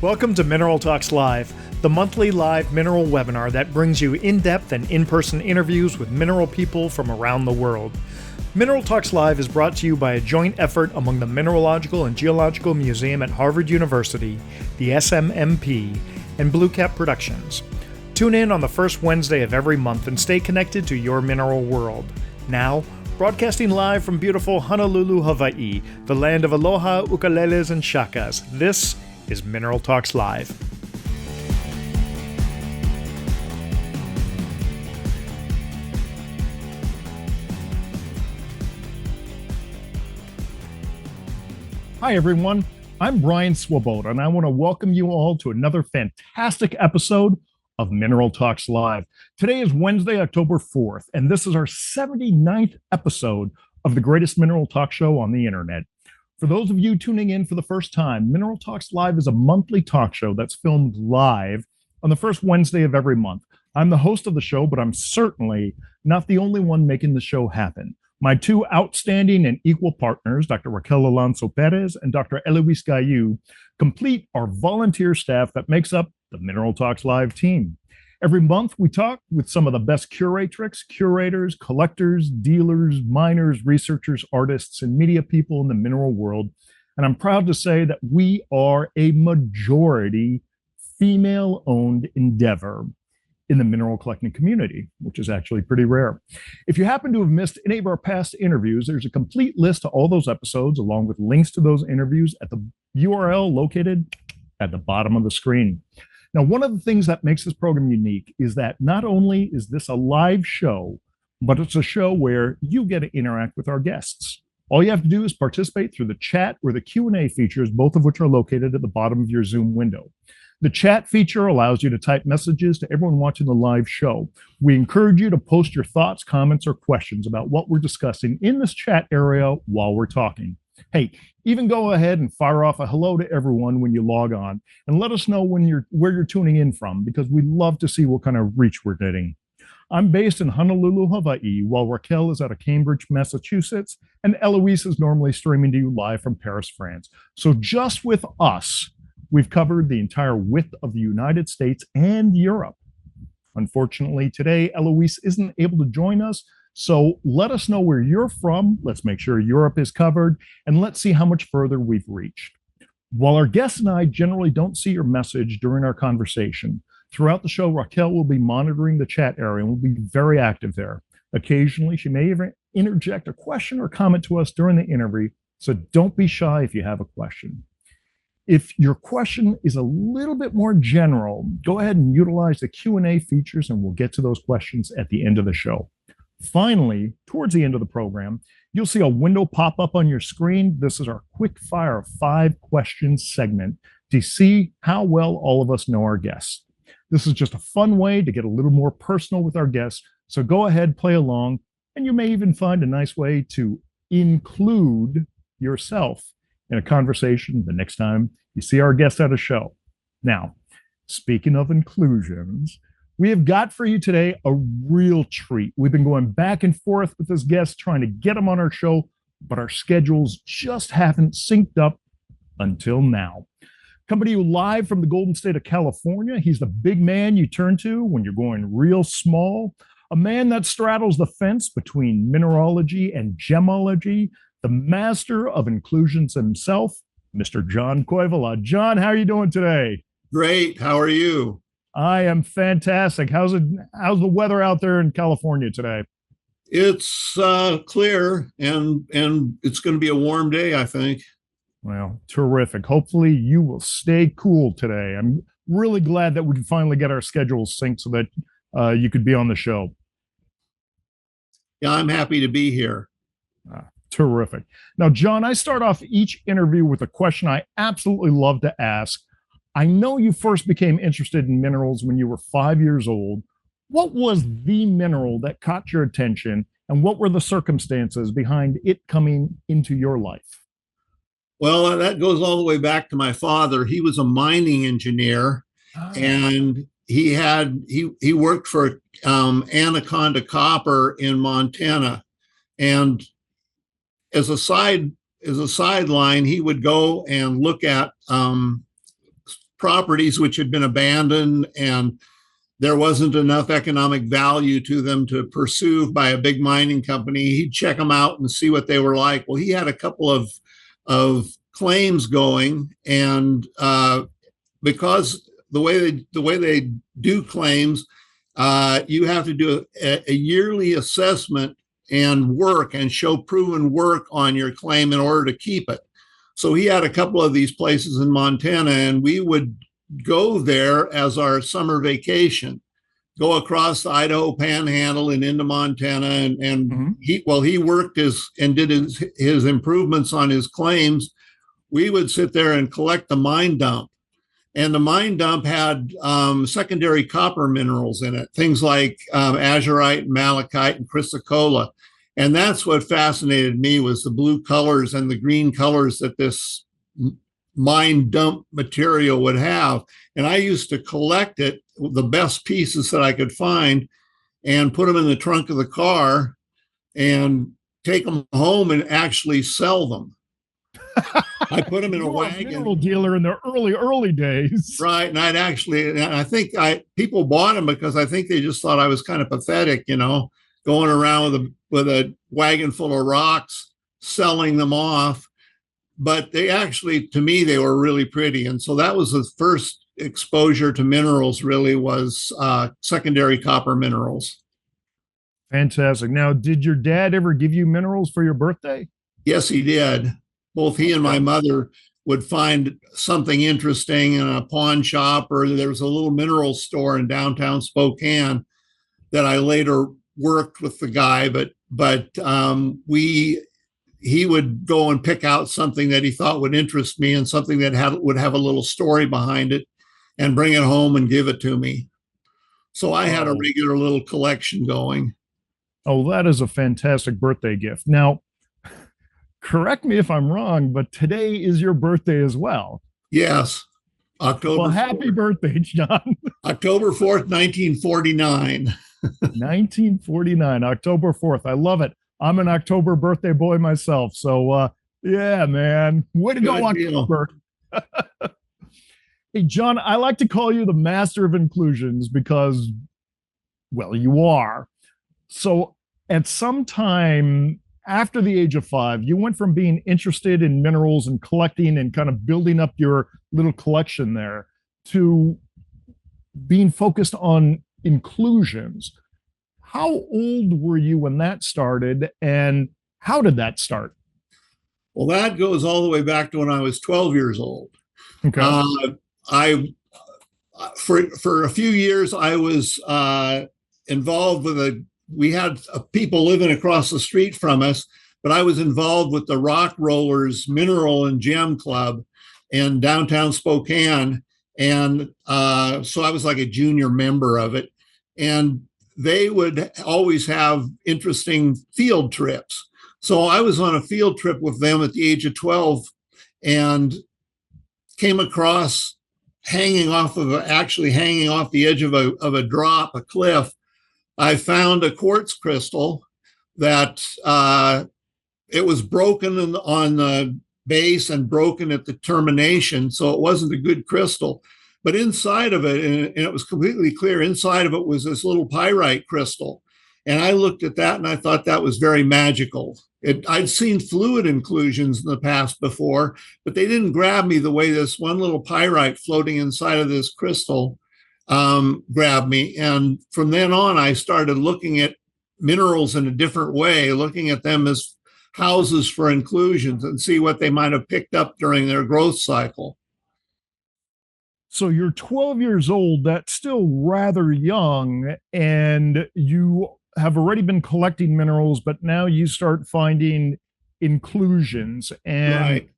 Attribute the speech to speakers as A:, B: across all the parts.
A: Welcome to Mineral Talks Live, the monthly live mineral webinar that brings you in-depth and in-person interviews with mineral people from around the world. Mineral Talks Live is brought to you by a joint effort among the Mineralogical and Geological Museum at Harvard University, the SMMP, and Blue Cap Productions. Tune in on the first Wednesday of every month and stay connected to your mineral world. Now, broadcasting live from beautiful Honolulu, Hawaii, the land of aloha, ukuleles, and shakas, this is Mineral Talks Live. Hi, everyone. I'm Brian Swoboda, and I want to welcome you all to another fantastic episode of Mineral Talks Live. Today is Wednesday, October 4th, and this is our 79th episode of the greatest mineral talk show on the internet. For those of you tuning in for the first time, Mineral Talks Live is a monthly talk show that's filmed live on the first Wednesday of every month. I'm the host of the show, but I'm certainly not the only one making the show happen. My two outstanding and equal partners, Dr. Raquel Alonso Perez and Dr. Eloise Gayu, complete our volunteer staff that makes up the Mineral Talks Live team. Every month, we talk with some of the best curatrix, curators, collectors, dealers, miners, researchers, artists, and media people in the mineral world. And I'm proud to say that we are a majority female-owned endeavor in the mineral collecting community, which is actually pretty rare. If you happen to have missed any of our past interviews, there's a complete list of all those episodes, along with links to those interviews at the URL located at the bottom of the screen. Now, one of the things that makes this program unique is that not only is this a live show, but it's a show where you get to interact with our guests. All you have to do is participate through the chat or the Q&A features, both of which are located at the bottom of your Zoom window. The chat feature allows you to type messages to everyone watching the live show. We encourage you to post your thoughts, comments, or questions about what we're discussing in this chat area while we're talking. Hey, even go ahead and fire off a hello to everyone when you log on and let us know where you're tuning in from, because we'd love to see what kind of reach we're getting. I'm based in Honolulu, Hawaii, while Raquel is out of Cambridge, Massachusetts, and Eloise is normally streaming to you live from Paris, France. So just with us, we've covered the entire width of the United States and Europe. Unfortunately, today, Eloise isn't able to join us, so let us know where you're from. Let's make sure Europe is covered, and let's see how much further we've reached. While our guests and I generally don't see your message during our conversation, throughout the show, Raquel will be monitoring the chat area and will be very active there. Occasionally, she may even interject a question or comment to us during the interview, so don't be shy if you have a question. If your question is a little bit more general, go ahead and utilize the Q&A features, and we'll get to those questions at the end of the show. Finally, towards the end of the program, you'll see a window pop up on your screen. This is our quick fire 5 questions segment to see how well all of us know our guests. This is just a fun way to get a little more personal with our guests. So go ahead, play along, and you may even find a nice way to include yourself in a conversation the next time you see our guests at a show. Now, speaking of inclusions, we have got for you today a real treat. We've been going back and forth with this guest, trying to get him on our show, but our schedules just haven't synced up until now. Coming to you live from the Golden State of California, he's the big man you turn to when you're going real small, a man that straddles the fence between mineralogy and gemology, the master of inclusions himself, Mr. John Koivula. John, how are you doing today?
B: Great. How are you?
A: I am fantastic. How's the weather out there in California today?
B: It's clear, and it's going to be a warm day, I think.
A: Well, terrific. Hopefully you will stay cool today. I'm really glad that we can finally get our schedules synced so that you could be on the show.
B: Yeah, I'm happy to be here.
A: Terrific. Now, John, I start off each interview with a question I absolutely love to ask. I know you first became interested in minerals when you were 5 years old. What was the mineral that caught your attention, and what were the circumstances behind it coming into your life?
B: Well, that goes all the way back to my father. He was a mining engineer, and he worked for Anaconda Copper in Montana. And as a sideline, he would go and look at properties which had been abandoned and there wasn't enough economic value to them to pursue by a big mining company. He'd check them out and see what they were like. Well, he had a couple of claims going, and because the way they do claims, you have to do a yearly assessment and work and show proven work on your claim in order to keep it. So he had a couple of these places in Montana, and we would go there as our summer vacation, go across the Idaho Panhandle and into Montana. And he worked and did his improvements on his claims. We would sit there and collect the mine dump. And the mine dump had secondary copper minerals in it, things like azurite, malachite, and chrysocolla. And that's what fascinated me, was the blue colors and the green colors that this mine dump material would have. And I used to collect it, the best pieces that I could find, and put them in the trunk of the car and take them home and actually sell them. I put them in a wagon.
A: Mineral dealer in the early days,
B: right? And I think people bought them because I think they just thought I was kind of pathetic, going around with a wagon full of rocks, selling them off. But they actually, to me, they were really pretty, and so that was the first exposure to minerals. Really, was secondary copper minerals.
A: Fantastic. Now, did your dad ever give you minerals for your birthday?
B: Yes, he did. Both he and my mother would find something interesting in a pawn shop, or there was a little mineral store in downtown Spokane that I later worked with the guy, but he would go and pick out something that he thought would interest me and something that would have a little story behind it, and bring it home and give it to me. So I had a regular little collection going.
A: Oh, that is a fantastic birthday gift. Now, correct me if I'm wrong, but today is your birthday as well.
B: Yes. October.
A: Well, happy birthday, John.
B: October 4th, 1949.
A: 1949, October 4th. I love it. I'm an October birthday boy myself. So, yeah, man. Way to go, October. Hey, John, I like to call you the master of inclusions because, well, you are. So at some time after the age of 5, you went from being interested in minerals and collecting and kind of building up your little collection there to being focused on inclusions. How old were you when that started, and how did that start?
B: Well, that goes all the way back to when I was 12 years old.
A: Okay.
B: For a few years, I was involved with we had people living across the street from us, but I was involved with the Rock Rollers Mineral and Gem Club in downtown Spokane. And so I was like a junior member of it. And they would always have interesting field trips. So I was on a field trip with them at the age of 12 and came across hanging off the edge of a drop, a cliff. I found a quartz crystal that it was broken on the base and broken at the termination. So it wasn't a good crystal. But inside of it, and it was completely clear, inside of it was this little pyrite crystal. And I looked at that and I thought that was very magical. I'd seen fluid inclusions in the past before, but they didn't grab me the way this one little pyrite floating inside of this crystal grabbed me. And from then on, I started looking at minerals in a different way, looking at them as houses for inclusions and see what they might have picked up during their growth cycle.
A: So you're 12 years old, that's still rather young, and you have already been collecting minerals, but now you start finding inclusions. And
B: right.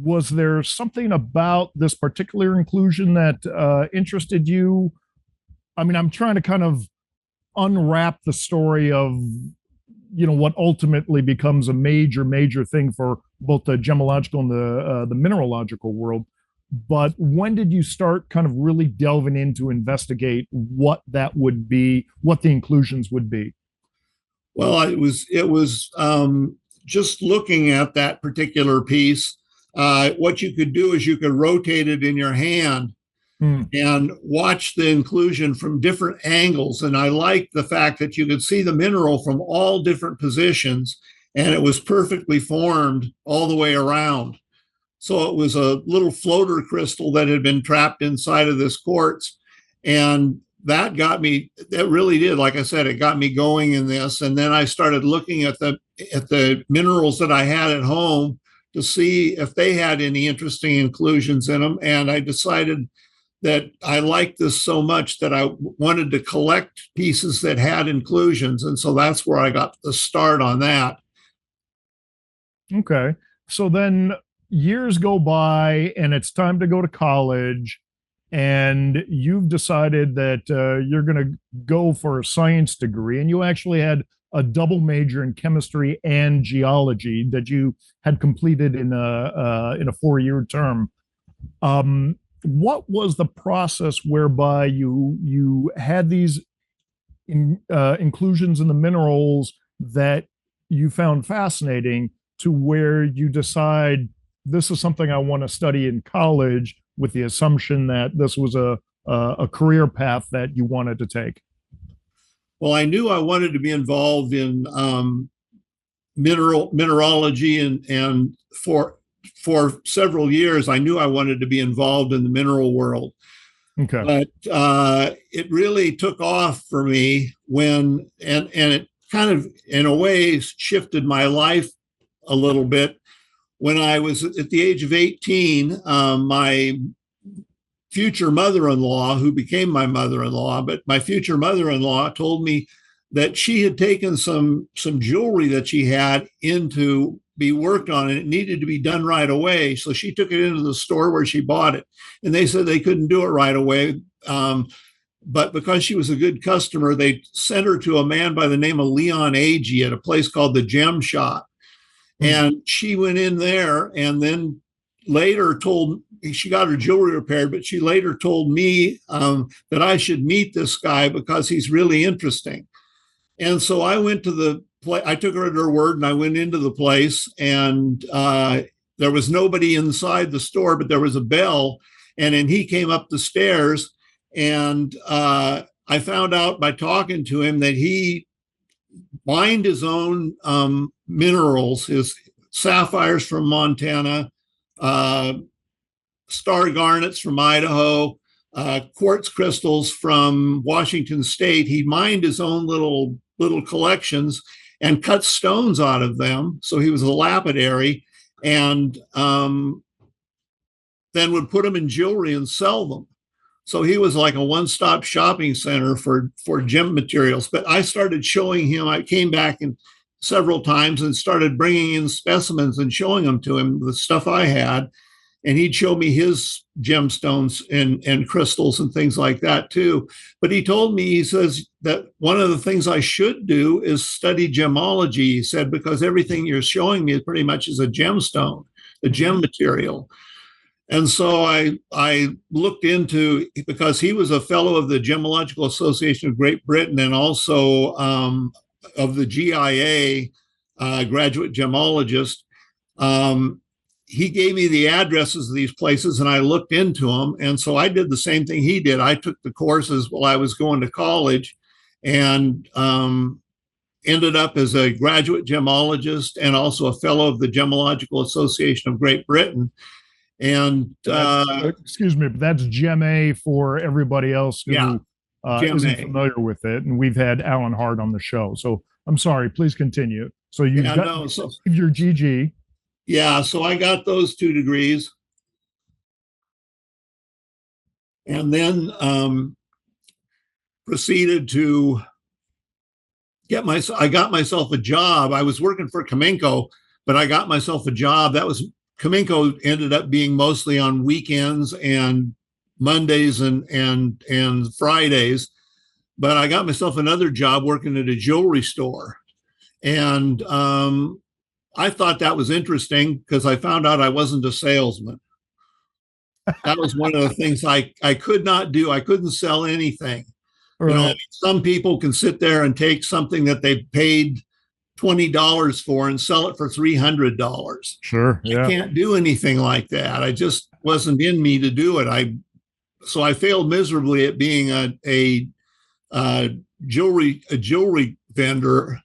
A: Was there something about this particular inclusion that interested you? I mean, I'm trying to kind of unwrap the story of, what ultimately becomes a major thing for both the gemological and the mineralogical world. But when did you start kind of really delving in to investigate what that would be, what the inclusions would be?
B: Well, it was just looking at that particular piece. What you could do is you could rotate it in your hand
A: Mm.
B: and watched the inclusion from different angles. And I liked the fact that you could see the mineral from all different positions, and it was perfectly formed all the way around. So it was a little floater crystal that had been trapped inside of this quartz. And that really did, like I said, it got me going in this. And then I started looking at the minerals that I had at home to see if they had any interesting inclusions in them. And I decided that I liked this so much that I wanted to collect pieces that had inclusions. And so that's where I got the start on that.
A: Okay. So then years go by and it's time to go to college, and you've decided that you're going to go for a science degree, and you actually had a double major in chemistry and geology that you had completed in a 4-year term. What was the process whereby you had these inclusions in the minerals that you found fascinating, to where you decide this is something I want to study in college, with the assumption that this was a career path that you wanted to take?
B: Well, I knew I wanted to be involved in mineralogy, and for several years, I knew I wanted to be involved in the mineral world.
A: Okay.
B: But it really took off for me and it kind of, in a way, shifted my life a little bit. When I was at the age of 18, my future mother-in-law, who became my mother-in-law, but my future mother-in-law told me that she had taken some jewelry that she had in to be worked on, and it needed to be done right away. So she took it into the store where she bought it, and they said they couldn't do it right away. But because she was a good customer, they sent her to a man by the name of Leon Agee at a place called the Gem Shop. And she went in there, and then later she got her jewelry repaired, but she later told me that I should meet this guy because he's really interesting. And so I went to I took her at her word, and I went into the place, and there was nobody inside the store, but there was a bell. And then he came up the stairs, and I found out by talking to him that he mined his own minerals, his sapphires from Montana, star garnets from Idaho, quartz crystals from Washington State. He mined his own little collections and cut stones out of them. So he was a lapidary, and then would put them in jewelry and sell them. So he was like a one-stop shopping center for gem materials. But I started showing him. I came back several times and started bringing in specimens and showing them to him, the stuff I had. And he'd show me his gemstones and crystals and things like that too. But he told me, he says that one of the things I should do is study gemology. He said, because everything you're showing me pretty much is a gemstone, the gem material. And so I looked into, because he was a fellow of the Gemological Association of Great Britain, and also of the GIA, graduate gemologist. He gave me the addresses of these places, and I looked into them. And so I did the same thing he did. I took the courses while I was going to college, and ended up as a graduate gemologist and also a fellow of the Gemological Association of Great Britain. And
A: excuse me, but that's Gem A for everybody else who isn't familiar with it. And we've had Alan Hart on the show. So I'm sorry, please continue. So you got your GG.
B: Yeah, so I got those 2 degrees. And then proceeded to I got myself a job. I was working for Kamenko, but I got myself a job. Kamenko ended up being mostly on weekends and Mondays and Fridays, but I got myself another job working at a jewelry store. And I thought that was interesting because I found out I wasn't a salesman. That was one of the things I could not do. I couldn't sell anything. Right. You know, some people can sit there and take something that they paid $20 for and sell it for $300.
A: Sure.
B: Yeah. I can't do anything like that. I just wasn't in me to do it. so I failed miserably at being a jewelry vendor.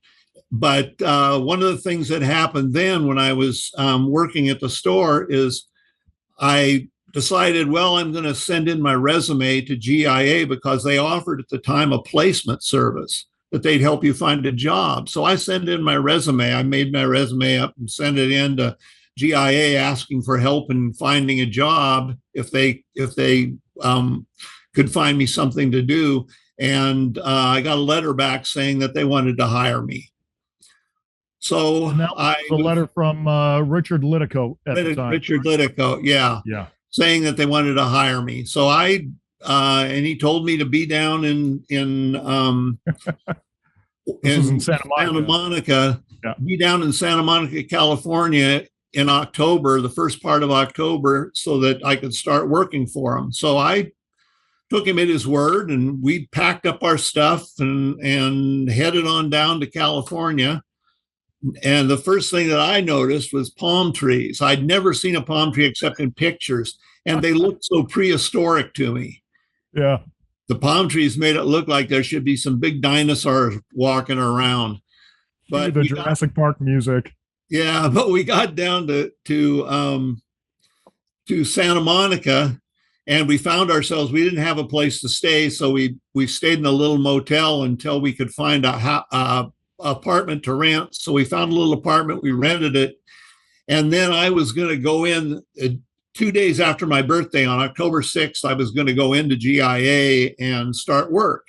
B: But one of the things that happened then when I was working at the store is I decided, well, I'm going to send in my resume to GIA because they offered at the time a placement service that they'd help you find a job. So I sent in my resume. I made my resume up and sent it in to GIA asking for help in finding a job if they could find me something to do. And I got a letter back saying that they wanted to hire me. So
A: and that was a letter from Richard Litico at the time.
B: Richard Litico, yeah, saying that they wanted to hire me. So and he told me to be down in Santa Monica, be down in Santa Monica, California in October, the first part of October, so that I could start working for him. So I took him at his word, and we packed up our stuff and headed on down to California. And the first thing that I noticed was palm trees. I'd never seen a palm tree except in pictures, and they looked so prehistoric to me.
A: Yeah.
B: The palm trees made it look like there should be some big dinosaurs walking around. But
A: the Jurassic Park music.
B: Yeah, but we got down to Santa Monica, and we found ourselves, we didn't have a place to stay, so we stayed in a little motel until we could find a apartment to rent. So we found a little apartment, we rented it, and then I was going to go in 2 days after my birthday on October 6th. I was going to go into GIA and start work.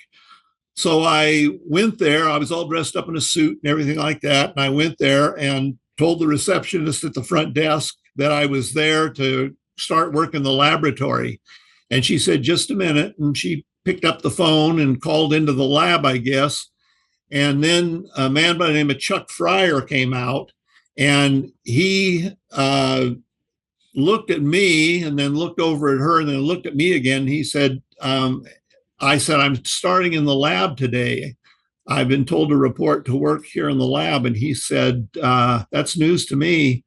B: So I went there. I was all dressed up in a suit and everything like that, and I went there and told the receptionist at the front desk that I was there to start work in the laboratory. And she said, just a minute. And she picked up the phone and called into the lab, I guess. And then a man by the name of Chuck Fryer came out, and he looked at me and then looked over at her and then looked at me again. He said, I said, I'm starting in the lab today. I've been told to report to work here in the lab. And he said, that's news to me.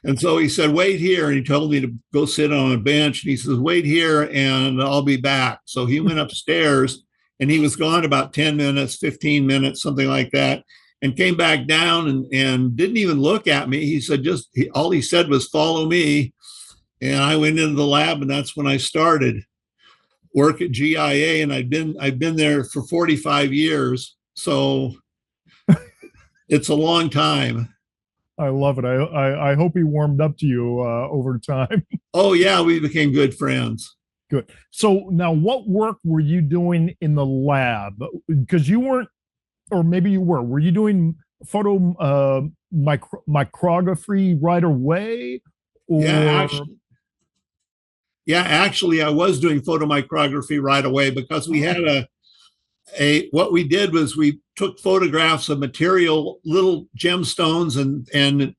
B: And so he said, wait here. And he told me to go sit on a bench. And he says, wait here and I'll be back. So he went upstairs, and he was gone about 10 minutes, 15 minutes, something like that, and came back down and didn't even look at me. He said, all he said was, follow me. And I went into the lab, and that's when I started work at GIA. And I've been there for 45 years. So it's a long time.
A: I love it. I hope he warmed up to you over time.
B: Oh, yeah, we became good friends.
A: Good. So now, what work were you doing in the lab? Because you weren't, or maybe you were. Were you doing photo micrography right away? Or...
B: Yeah, actually, I was doing photomicrography right away, because we had what we did was we took photographs of material, little gemstones and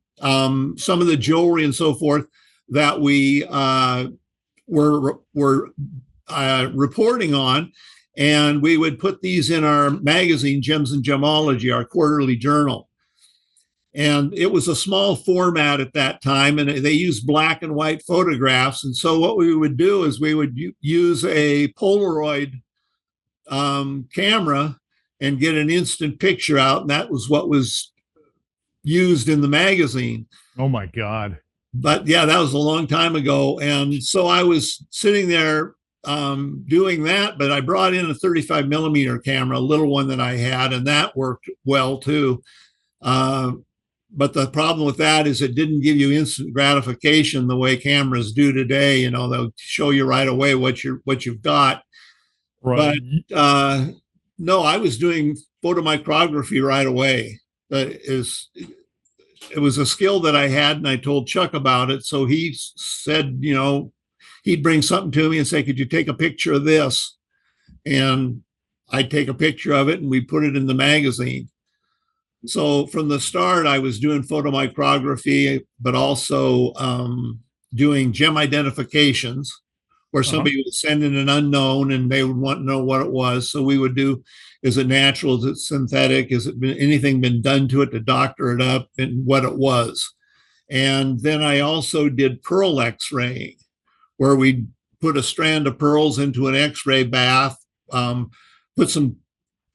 B: some of the jewelry and so forth that we were reporting on, and we would put these in our magazine, Gems and Gemology, our quarterly journal. And it was a small format at that time, and they used black and white photographs. And so what we would do is we would use a Polaroid camera and get an instant picture out. And that was what was used in the magazine.
A: Oh my God.
B: But yeah, that was a long time ago. And so I was sitting there doing that, but I brought in a 35 millimeter camera, a little one that I had, and that worked well too. But the problem with that is it didn't give you instant gratification the way cameras do today. You know, they'll show you right away what you've got. Right. But no, I was doing photomicrography right away. It was a skill that I had, and I told Chuck about it. So he said, you know, he'd bring something to me and say, could you take a picture of this? And I'd take a picture of it, and we put it in the magazine. So from the start, I was doing photomicrography, but also doing gem identifications, where somebody would send in an unknown and they would want to know what it was. So we would do, is it natural? Is it synthetic? Has it been anything been done to it to doctor it up, and what it was? And then I also did pearl X-raying, where we put a strand of pearls into an X-ray bath, put some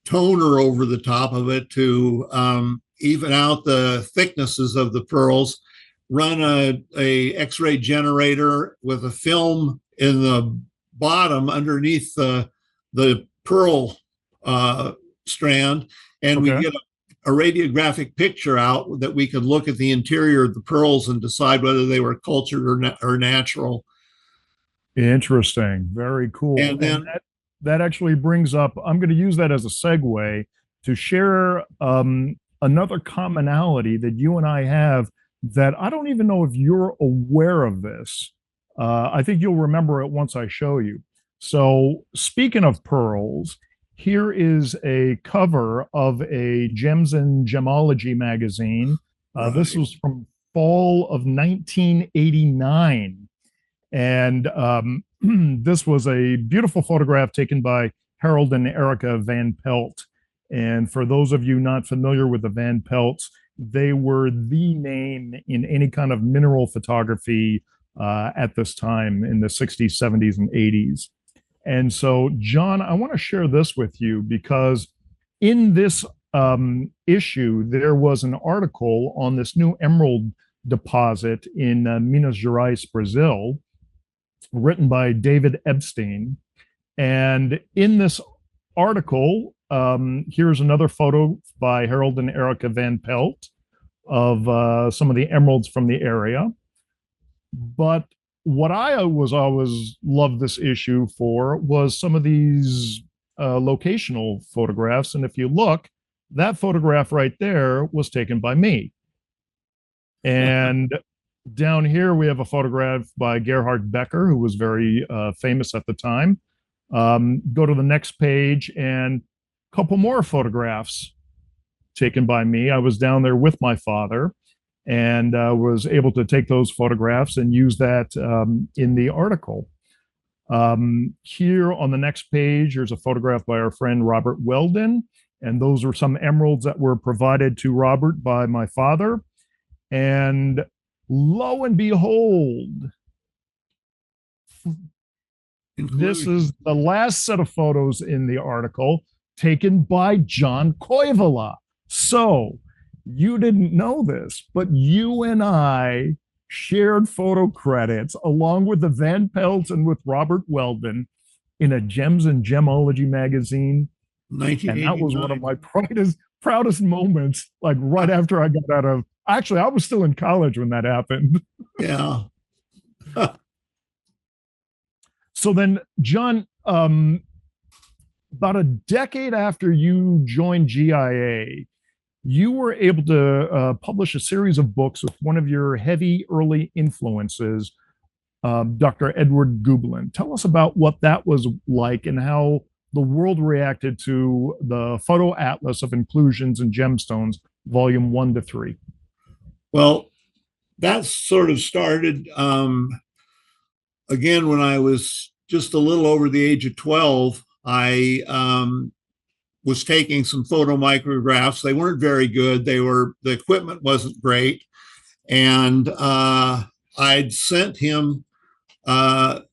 B: toner over the top of it to even out the thicknesses of the pearls, run a X-ray generator with a film in the bottom underneath the pearl strand, and we get a radiographic picture out that we could look at the interior of the pearls and decide whether they were cultured or natural.
A: Interesting. Very cool.
B: And then
A: that actually brings up, I'm going to use that as a segue to share another commonality that you and I have that I don't even know if you're aware of this. I think you'll remember it once I show you. So, speaking of pearls, here is a cover of a Gems and Gemology magazine. This was from fall of 1989. And this was a beautiful photograph taken by Harold and Erica Van Pelt. And for those of you not familiar with the Van Pelts, they were the name in any kind of mineral photography at this time in the 60s, 70s, and 80s. And so, John, I want to share this with you because in this issue, there was an article on this new emerald deposit in Minas Gerais, Brazil, written by David Epstein. And in this article, here's another photo by Harold and Erica Van Pelt of some of the emeralds from the area. But what I was always loved this issue for was some of these locational photographs. And if you look, that photograph right there was taken by me. And down here, we have a photograph by Gerhard Becker, who was very famous at the time. Go to the next page, and a couple more photographs taken by me. I was down there with my father and was able to take those photographs and use that in the article. Here on the next page, there's a photograph by our friend Robert Weldon, and those are some emeralds that were provided to Robert by my father. And lo and behold, this is the last set of photos in the article taken by John Koivula. So you didn't know this, but you and I shared photo credits along with the Van Pelts and with Robert Weldon in a Gems and Gemology magazine. And that was one of my proudest moments, like right after I got out of, actually, I was still in college when that happened.
B: Yeah.
A: So then, John, about a decade after you joined GIA, you were able to publish a series of books with one of your heavy early influences, Dr. Edward Gübelin. Tell us about what that was like and how the world reacted to the Photo Atlas of Inclusions and Gemstones, volume 1 to 3.
B: Well, that sort of started again when I was just a little over the age of 12. I was taking some photomicrographs. They weren't very good. The equipment wasn't great. And I'd sent him some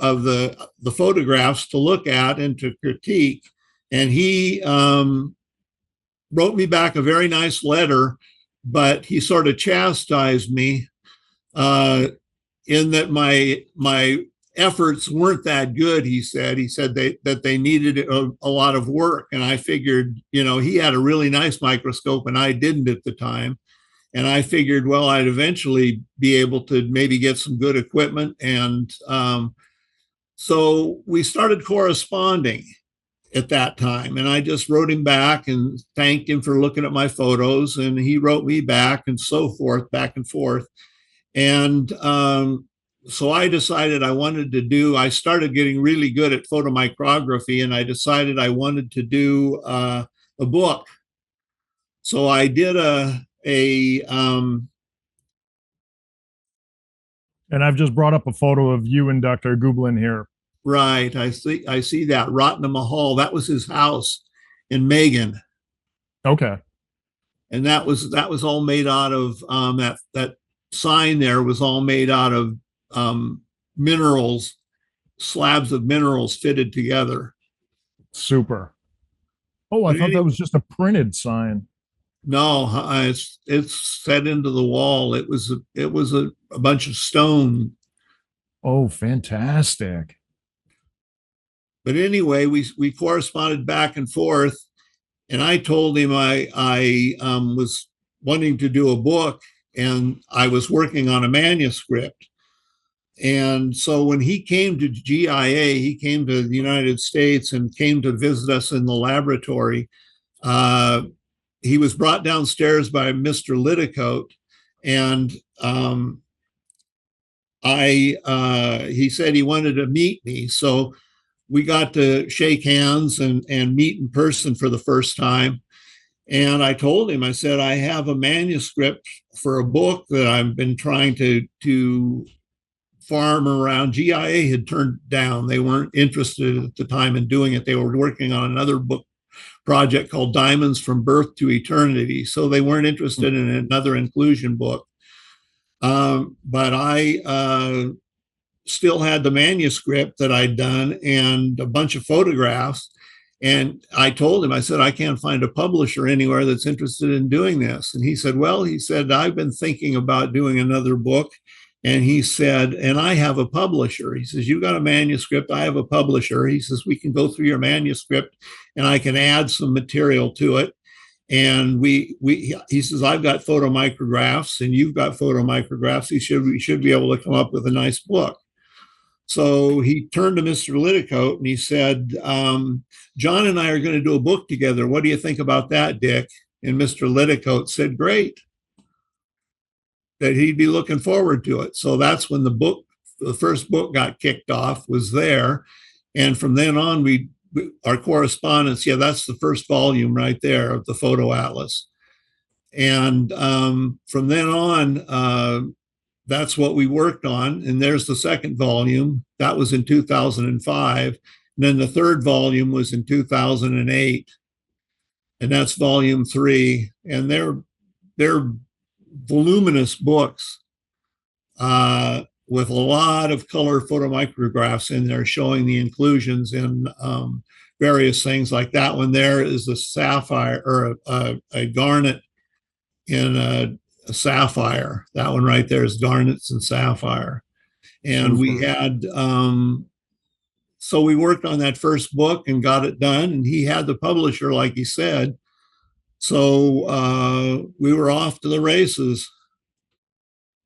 B: of the photographs to look at and to critique. And he wrote me back a very nice letter, but he sort of chastised me in that my efforts weren't that good. He said that they needed a lot of work. And I figured, he had a really nice microscope and I didn't at the time. And I figured, well, I'd eventually be able to maybe get some good equipment. And so we started corresponding at that time. And I just wrote him back and thanked him for looking at my photos. And he wrote me back and so forth, back and forth. And so I decided I started getting really good at photomicrography, and I decided I wanted to do a book. So I did and
A: I've just brought up a photo of you and Dr. Gübelin here.
B: Right. I see that. Rottenham Hall. That was his house in Megan.
A: Okay.
B: And that was all made out of that sign there was all made out of minerals, slabs of minerals fitted together.
A: Super. Oh, I
B: But
A: thought that was just a printed sign.
B: no, it's set into the wall. It was a bunch of stone.
A: Oh, fantastic.
B: But anyway, we corresponded back and forth, and I told him I was wanting to do a book, and I was working on a manuscript. And so when he came to GIA, he came to the United States and came to visit us in the laboratory. Uh, he was brought downstairs by Mr. Lidicote, and he said he wanted to meet me. So we got to shake hands and meet in person for the first time. And I told him, I said, I have a manuscript for a book that I've been trying to farm around. GIA had turned down. They weren't interested at the time in doing it. They were working on another book project called Diamonds from Birth to Eternity. So they weren't interested in another inclusion book. But I still had the manuscript that I'd done and a bunch of photographs. And I told him, I said, I can't find a publisher anywhere that's interested in doing this. And he said, well, he said, I've been thinking about doing another book. And he said, and I have a publisher. He says, you got a manuscript. I have a publisher. He says, we can go through your manuscript and I can add some material to it. And he says, I've got photomicrographs and you've got photomicrographs. We should be able to come up with a nice book. So he turned to Mr. Lidicote and he said, John and I are going to do a book together. What do you think about that, Dick? And Mr. Lidicote said, great, that he'd be looking forward to it. So that's when the first book got kicked off, was there. And from then on, our correspondence, yeah, that's the first volume right there of the Photo Atlas. And from then on, that's what we worked on. And there's the second volume. That was in 2005. And then the third volume was in 2008. And that's volume 3. And they're voluminous books with a lot of color photomicrographs in there showing the inclusions in various things. Like that one there is a sapphire or a garnet in a sapphire. That one right there is garnets and sapphire. And we had, so we worked on that first book and got it done. And he had the publisher, like he said. So we were off to the races.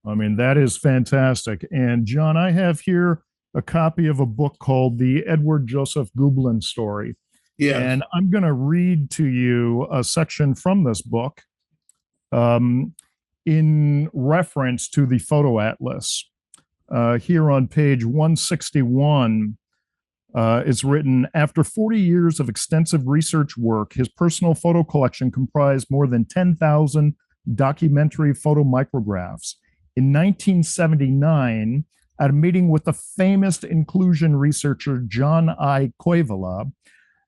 A: I mean, that is fantastic. And John, I have here a copy of a book called The Edward Joseph Gübelin Story.
B: Yes.
A: And I'm going to read to you a section from this book in reference to the Photo Atlas. Here on page 161, it's written, after 40 years of extensive research work, his personal photo collection comprised more than 10,000 documentary photomicrographs. In 1979, at a meeting with the famous inclusion researcher John Koivula,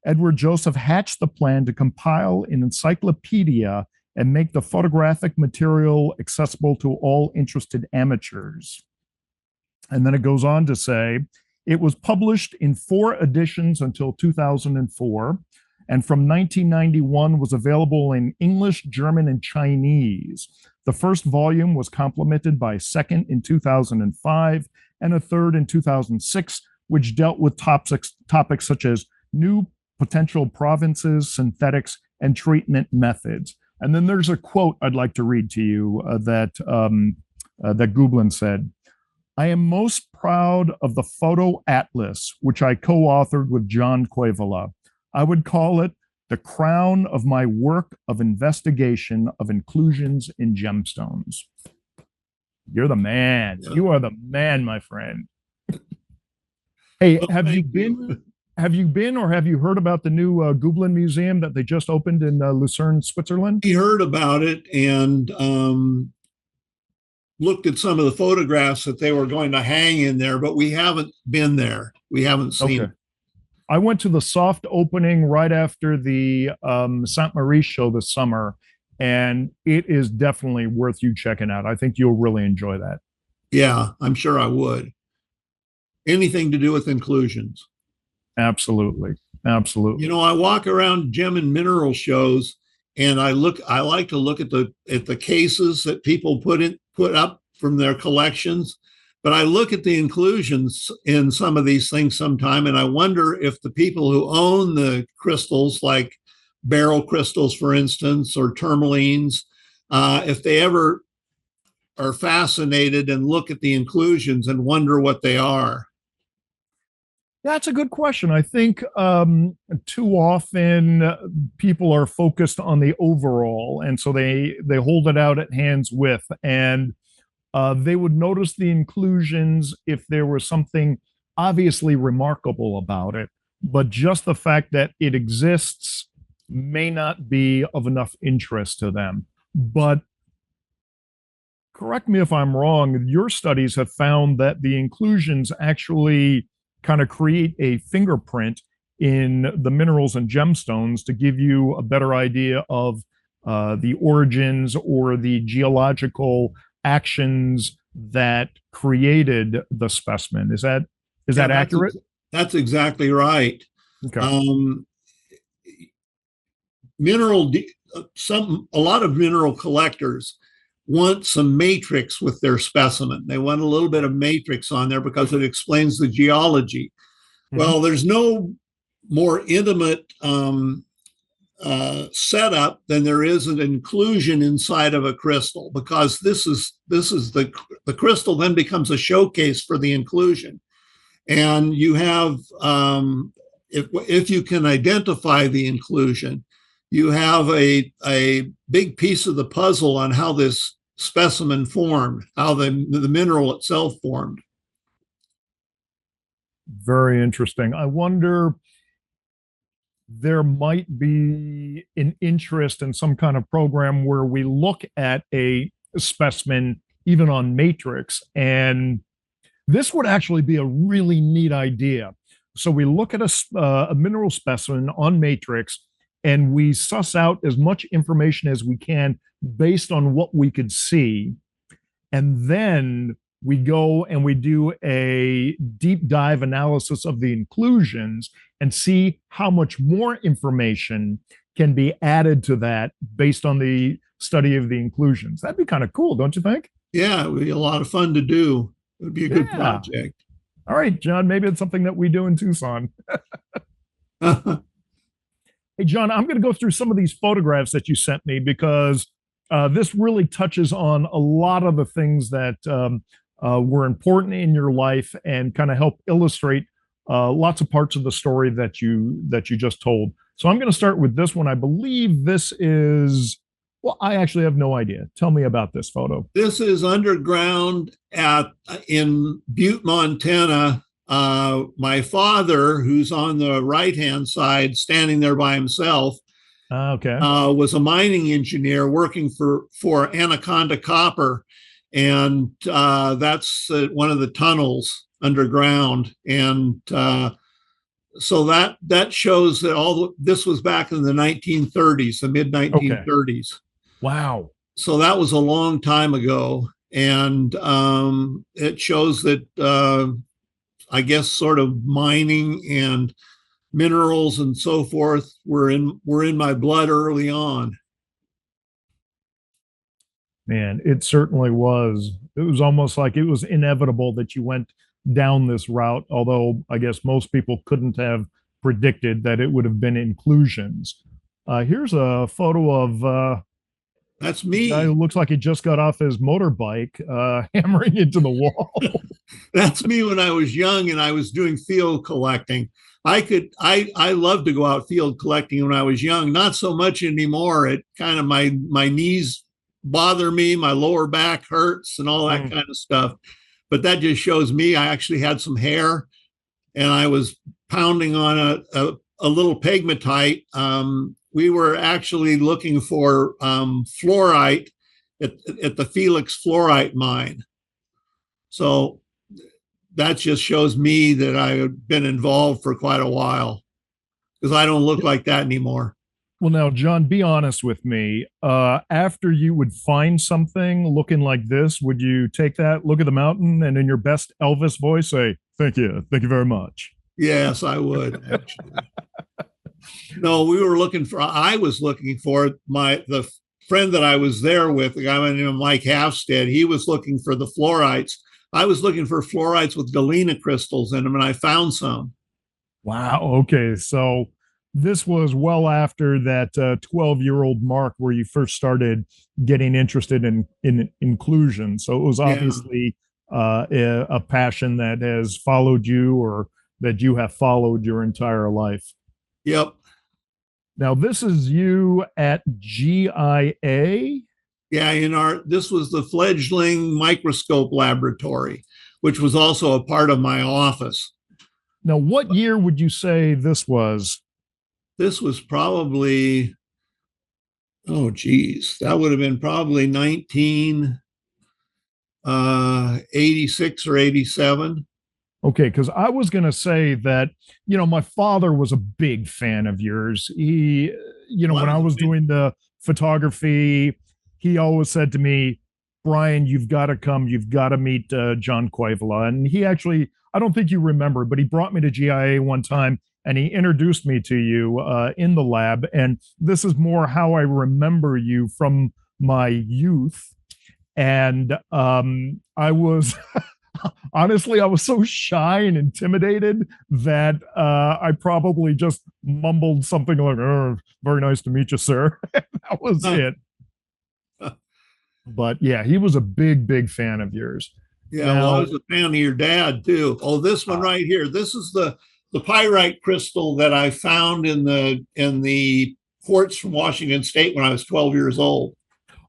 A: Edward Joseph hatched the plan to compile an encyclopedia and make the photographic material accessible to all interested amateurs. And then it goes on to say, it was published in 4 editions until 2004, and from 1991 was available in English, German, and Chinese. The first volume was complemented by a second in 2005 and a third in 2006, which dealt with topics such as new potential provinces, synthetics, and treatment methods. And then there's a quote I'd like to read to you that Gübelin said. I am most proud of the Photo Atlas, which I co-authored with John Koivula. I would call it the crown of my work of investigation of inclusions in gemstones. You're the man. Yeah. You are the man, my friend. Hey, well, have you been or have you heard about the new Gübelin Museum that they just opened in Lucerne, Switzerland?
B: We heard about it and looked at some of the photographs that they were going to hang in there, but we haven't been there. We haven't seen it.
A: I went to the soft opening right after the Sainte Marie show this summer, and it is definitely worth you checking out. I think you'll really enjoy that.
B: Yeah, I'm sure I would. anything to do with inclusions.
A: Absolutely. Absolutely.
B: I walk around gem and mineral shows, and I like to look at the cases that people put up from their collections. But I look at the inclusions in some of these things sometime, and I wonder if the people who own the crystals, like beryl crystals, for instance, or tourmalines, if they ever are fascinated and look at the inclusions and wonder what they are.
A: That's a good question. I think too often people are focused on the overall, and so they hold it out at hand's width, and they would notice the inclusions if there was something obviously remarkable about it, but just the fact that it exists may not be of enough interest to them. But correct me if I'm wrong, your studies have found that the inclusions actually kind of create a fingerprint in the minerals and gemstones to give you a better idea of the origins or the geological actions that created the specimen. Is that accurate?
B: That's exactly right.
A: Okay.
B: A lot of mineral collectors want some matrix with their specimen. They want a little bit of matrix on there because it explains the geology. Mm-hmm. Well, there's no more intimate setup than there is an inclusion inside of a crystal, because this is the crystal then becomes a showcase for the inclusion, and you have if you can identify the inclusion, you have a big piece of the puzzle on how this specimen formed, how the mineral itself formed.
A: Very interesting. I wonder, there might be an interest in some kind of program where we look at a specimen even on matrix, and this would actually be a really neat idea. So we look at a mineral specimen on matrix, and we suss out as much information as we can based on what we could see. And then we go and we do a deep dive analysis of the inclusions and see how much more information can be added to that based on the study of the inclusions. That'd be kind of cool, don't you think?
B: Yeah, it would be a lot of fun to do. It would be a good project.
A: All right, John, maybe it's something that we do in Tucson. Hey, John, I'm going to go through some of these photographs that you sent me because this really touches on a lot of the things that were important in your life and kind of help illustrate lots of parts of the story that you just told. So I'm going to start with this one. I believe this is, well, I actually have no idea. Tell me about this photo.
B: This is underground in Butte, Montana. My father, who's on the right-hand side, standing there by himself, was a mining engineer working for Anaconda Copper, and that's one of the tunnels underground. And so that shows that this was back in the 1930s, the mid 1930s.
A: Okay. Wow.
B: So that was a long time ago, and it shows that I guess sort of mining and minerals and so forth were in my blood early on.
A: Man, it certainly was. It was almost like it was inevitable that you went down this route, although I guess most people couldn't have predicted that it would have been inclusions. Here's a photo of
B: that's me.
A: Guy who looks like he just got off his motorbike, hammering into the wall.
B: That's me when I was young and I was doing field collecting. I loved to go out field collecting when I was young. Not so much anymore. It kind of my knees bother me, my lower back hurts, and all that kind of stuff. But that just shows me I actually had some hair, and I was pounding on a little pegmatite. We were actually looking for fluorite at the Felix fluorite mine. So that just shows me that I've been involved for quite a while, because I don't look like that anymore.
A: Well, now, John, be honest with me. After you would find something looking like this, would you take that, look at the mountain, and in your best Elvis voice say, Thank you. Thank you very much.
B: Yes, I would actually. No, I was looking for the friend that I was there with, the guy named Mike Halfstead. He was looking for the fluorites. I was looking for fluorites with galena crystals in them, and I found some.
A: Wow. Okay. So this was well after that 12-year-old mark where you first started getting interested in inclusion. So it was
B: Yeah.
A: obviously a passion that has followed you or that you have followed your entire life.
B: Yep.
A: Now, this is you at GIA.
B: Yeah, this was the fledgling microscope laboratory, which was also a part of my office.
A: Now, what year would you say this was?
B: This was probably, oh geez, that would have been probably 1986 or 87.
A: Okay, because I was going to say that, my father was a big fan of yours. When I was doing the photography, he always said to me, Brian, you've got to come, you've got to meet John Koivula. And he actually, I don't think you remember, but he brought me to GIA one time and he introduced me to you in the lab. And this is more how I remember you from my youth. And I was honestly, I was so shy and intimidated that I probably just mumbled something like, "Oh, very nice to meet you, sir." That was it. But yeah, he was a big, big fan of yours.
B: Yeah, well, I was a fan of your dad too. Oh, this one right here. This is the pyrite crystal that I found in the quartz from Washington State when I was 12 years old.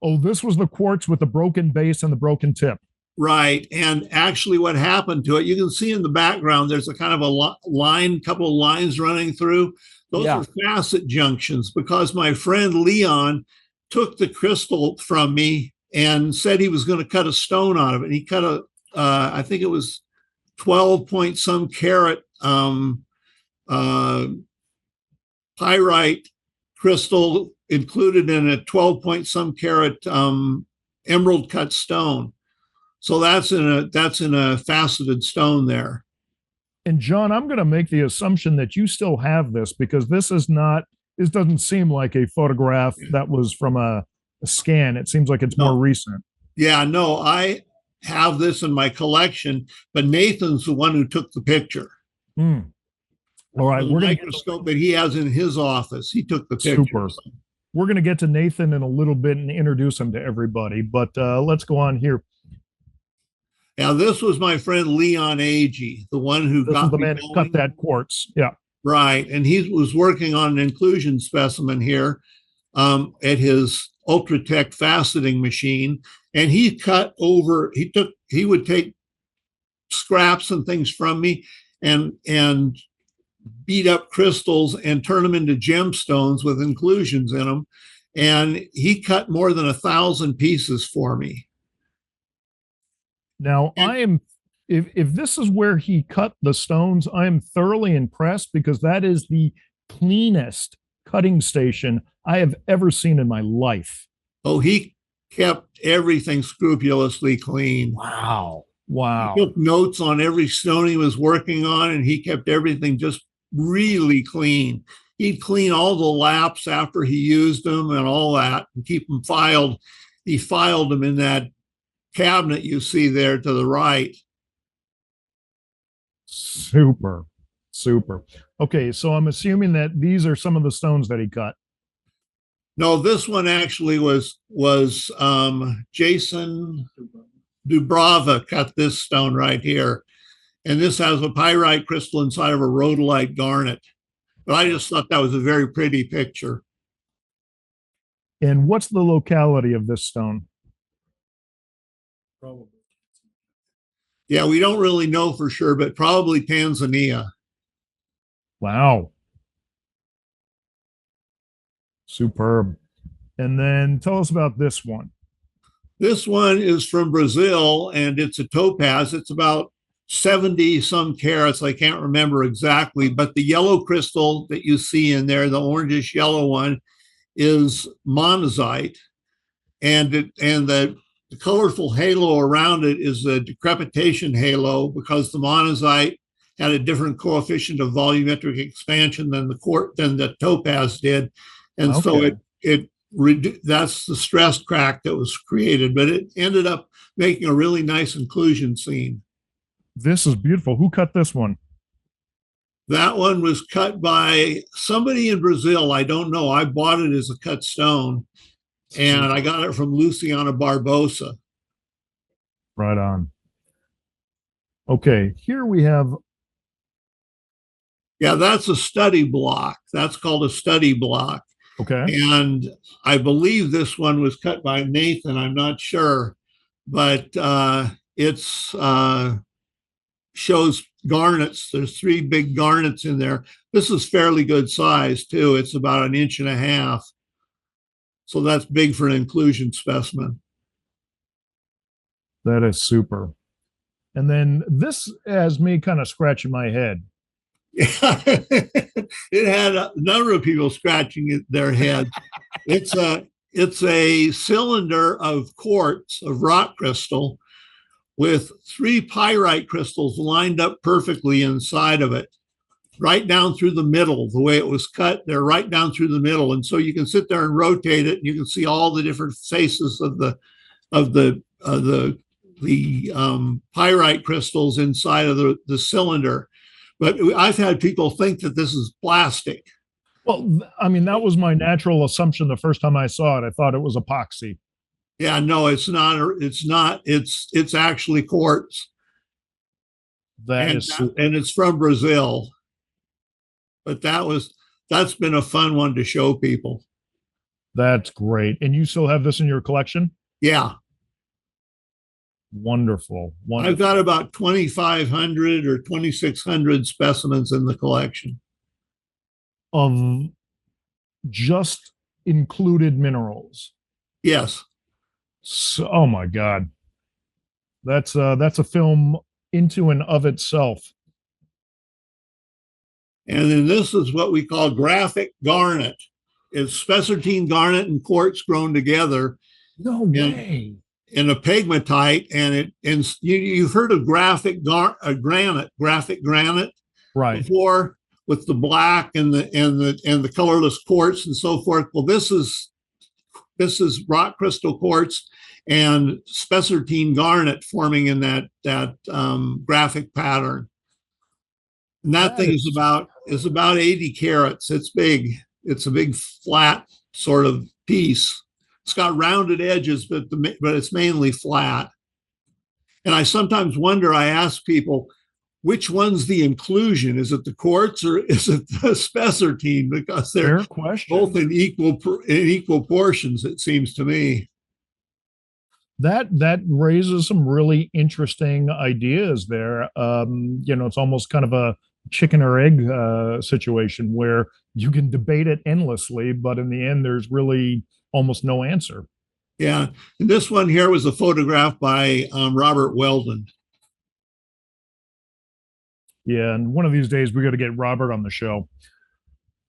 A: Oh, this was the quartz with the broken base and the broken tip.
B: Right. And actually, what happened to it, you can see in the background, there's a kind of a line, couple of lines running through. Those are facet junctions because my friend Leon took the crystal from me and said he was going to cut a stone out of it. And he cut I think it was 12 point some carat pyrite crystal included in a 12 point some carat emerald cut stone. So that's in a faceted stone there.
A: And John, I'm going to make the assumption that you still have this because this doesn't seem like a photograph that was from a scan. It seems like it's more recent.
B: Yeah, no, I have this in my collection, but Nathan's the one who took the picture.
A: All right,
B: the microscope that he has in his office. He took the picture.
A: Super. We're going to get to Nathan in a little bit and introduce him to everybody, but let's go on here.
B: Now, this was my friend Leon Agee, the one who got
A: the man who cut that quartz. Yeah. Right.
B: And he was working on an inclusion specimen here at his Ultratech faceting machine. And he would take scraps and things from me and beat up crystals and turn them into gemstones with inclusions in them. And he cut more than 1,000 pieces for me.
A: Now, if this is where he cut the stones, I am thoroughly impressed because that is the cleanest cutting station I have ever seen in my life.
B: Oh, he kept everything scrupulously clean.
A: Wow.
B: He took notes on every stone he was working on, and he kept everything just really clean. He'd clean all the laps after he used them and all that and keep them filed. He filed them in that cabinet you see there to the right.
A: Super. Okay, so I'm assuming that these are some of the stones that he cut.
B: No, this one actually was Jason Dubrava cut this stone right here. And this has a pyrite crystal inside of a rhodolite garnet. But I just thought that was a very pretty picture.
A: And what's the locality of this stone?
B: Probably. Yeah, we don't really know for sure, but probably Tanzania.
A: Wow. Superb. And then tell us about this one.
B: This one is from Brazil and it's a topaz. It's about 70 some carats. I can't remember exactly, but the yellow crystal that you see in there, the orangish yellow one, is monazite. And the the colorful halo around it is the decrepitation halo because the monazite had a different coefficient of volumetric expansion than the topaz did, and so
A: Okay.
B: that's the stress crack that was created. But it ended up making a really nice inclusion scene.
A: This is beautiful. Who cut this one?
B: That one was cut by somebody in Brazil. I don't know. I bought it as a cut stone, and I got it from Luciana Barbosa.
A: Right on. Okay, here we have.
B: Yeah, that's a study block. That's called a study block.
A: Okay.
B: And I believe this one was cut by Nathan. I'm not sure, but it's shows garnets. There's 3 big garnets in there. This is fairly good size too. It's about 1.5 inches. So that's big for an inclusion specimen.
A: That is super. And then this has me kind of scratching my head.
B: It had a number of people scratching their heads. It's a cylinder of quartz, of rock crystal, with 3 pyrite crystals lined up perfectly inside of it, right down through the middle. The way it was cut, they're right down through the middle, and so you can sit there and rotate it, and you can see all the different faces of the pyrite crystals inside of the cylinder. But I've had people think that this is plastic.
A: Well, I mean, that was my natural assumption the first time I saw it. I thought it was epoxy.
B: Yeah, no, it's not. It's not. It's actually quartz. And it's from Brazil. But that's been a fun one to show people.
A: That's great. And you still have this in your collection?
B: Yeah.
A: Wonderful.
B: I've got about 2,500 or 2,600 specimens in the collection.
A: Of just included minerals.
B: Yes.
A: So, oh my God. That's a film into and of itself.
B: And then this is what we call graphic garnet. It's spessartine garnet and quartz grown together.
A: No way.
B: In a pegmatite, and you've heard of graphic granite
A: right
B: before, with the black and the colorless quartz and so forth. Well, this is rock crystal quartz and spessartine garnet forming in that graphic pattern. And that thing is about 80 carats. It's big. It's a big flat sort of piece. It's got rounded edges, but it's mainly flat. And I sometimes wonder, I ask people, which one's the inclusion? Is it the quartz or is it the spessartine? Because they're both in equal portions, it seems to me.
A: That raises some really interesting ideas there. It's almost kind of a chicken or egg situation where you can debate it endlessly, but in the end, there's really almost no answer.
B: Yeah. And this one here was a photograph by Robert Weldon.
A: Yeah. And one of these days, we got to get Robert on the show.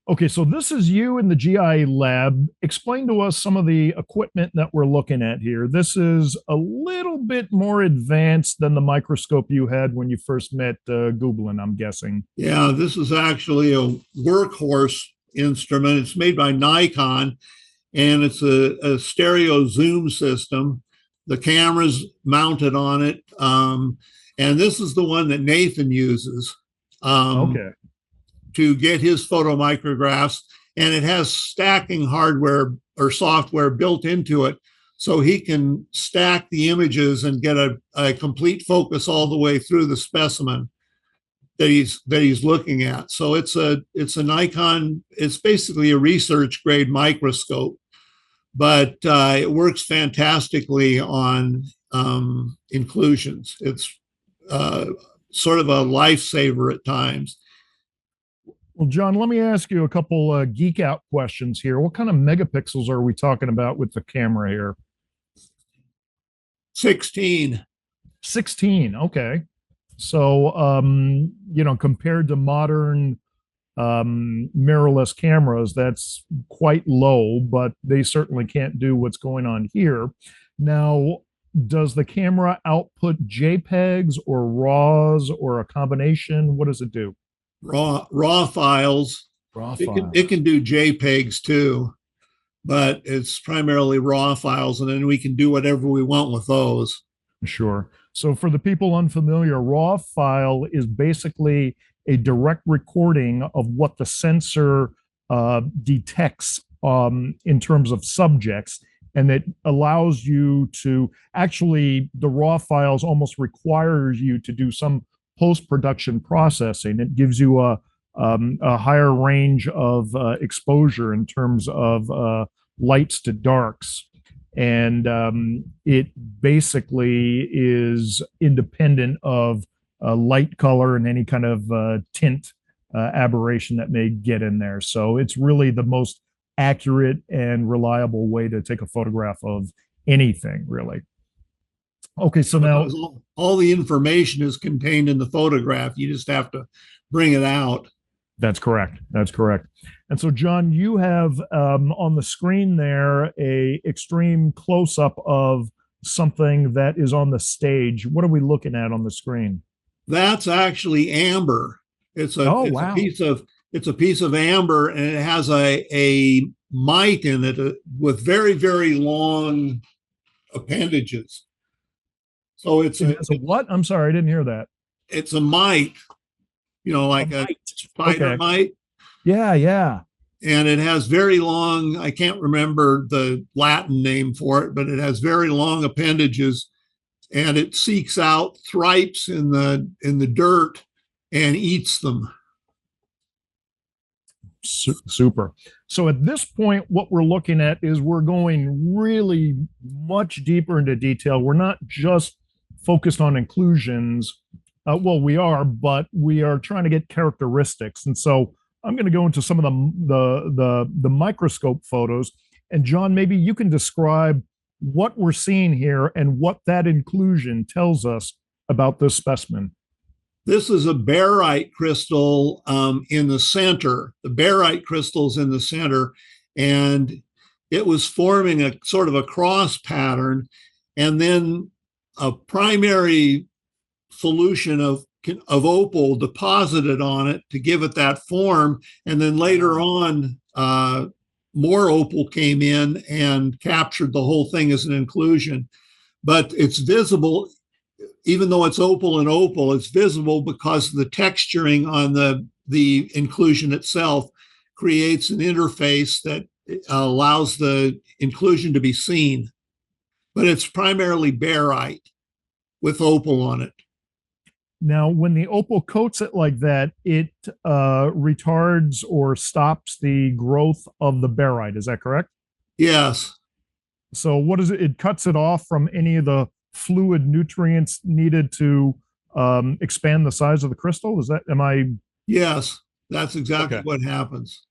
A: Okay. So this is you in the GIA lab. Explain to us some of the equipment that we're looking at here. This is a little bit more advanced than the microscope you had when you first met Gübelin, I'm guessing.
B: Yeah. This is actually a workhorse instrument. It's made by Nikon. And it's a stereo zoom system. The camera's mounted on it. And this is the one that Nathan uses to get his photomicrographs. And it has stacking hardware or software built into it. So he can stack the images and get a complete focus all the way through the specimen that he's looking at. So it's a Nikon. It's basically a research grade microscope, but it works fantastically on inclusions. It's sort of a lifesaver at times.
A: Well, John, let me ask you a couple geek out questions here. What kind of megapixels are we talking about with the camera here?
B: 16.
A: 16. Okay. So, compared to modern mirrorless cameras, that's quite low, but they certainly can't do what's going on here. Now, does the camera output JPEGs or RAWs or a combination? What does it do?
B: Raw files.
A: Raw
B: It
A: files.
B: can do JPEGs too, but it's primarily raw files, and then we can do whatever we want with those.
A: Sure. So for the people unfamiliar, raw file is basically a direct recording of what the sensor detects in terms of subjects. And it allows you to actually, the raw files almost requires you to do some post-production processing. It gives you a higher range of exposure in terms of lights to darks, and it basically is independent of light color and any kind of tint aberration that may get in there. So it's really the most accurate and reliable way to take a photograph of anything, really. Okay, so now
B: All the information is contained in the photograph. You just have to bring it out.
A: that's correct. That's correct. And so, John, you have on the screen there a extreme close up of something that is on the stage. What are we looking at on the screen?
B: That's actually amber.
A: Oh,
B: It's
A: wow.
B: a piece of amber, and it has a mite in it with very very long appendages. So
A: It has a what? I'm sorry, I didn't hear that.
B: it's a mite,
A: A
B: like a
A: mite.
B: spider
A: Okay.
B: mite,
A: Yeah, yeah.
B: and it has very long. I can't remember the Latin name for it, but it has very long appendages, and it seeks out thripes in the dirt and eats them.
A: Super. So at this point, what we're looking at is we're going really much deeper into detail. We're not just focused on inclusions. Well, we are, but we are trying to get characteristics. And so I'm going to go into some of the microscope photos. And John, maybe you can describe what we're seeing here and what that inclusion tells us about this specimen.
B: This is a barite crystal in the center. The barite crystal's in the center, and it was forming a sort of a cross pattern, and then a primary solution of opal deposited on it to give it that form, and then later on, more opal came in and captured the whole thing as an inclusion. But it's visible even though it's opal and opal, it's visible because the texturing on the inclusion itself creates an interface that allows the inclusion to be seen. But it's primarily barite with opal on it.
A: Now, when the opal coats it like that, it retards or stops the growth of the barite. Is that correct?
B: Yes.
A: So, what is it? It cuts it off from any of the fluid nutrients needed to expand the size of the crystal. Is that, am I?
B: Yes, that's exactly
A: Okay.
B: what happens.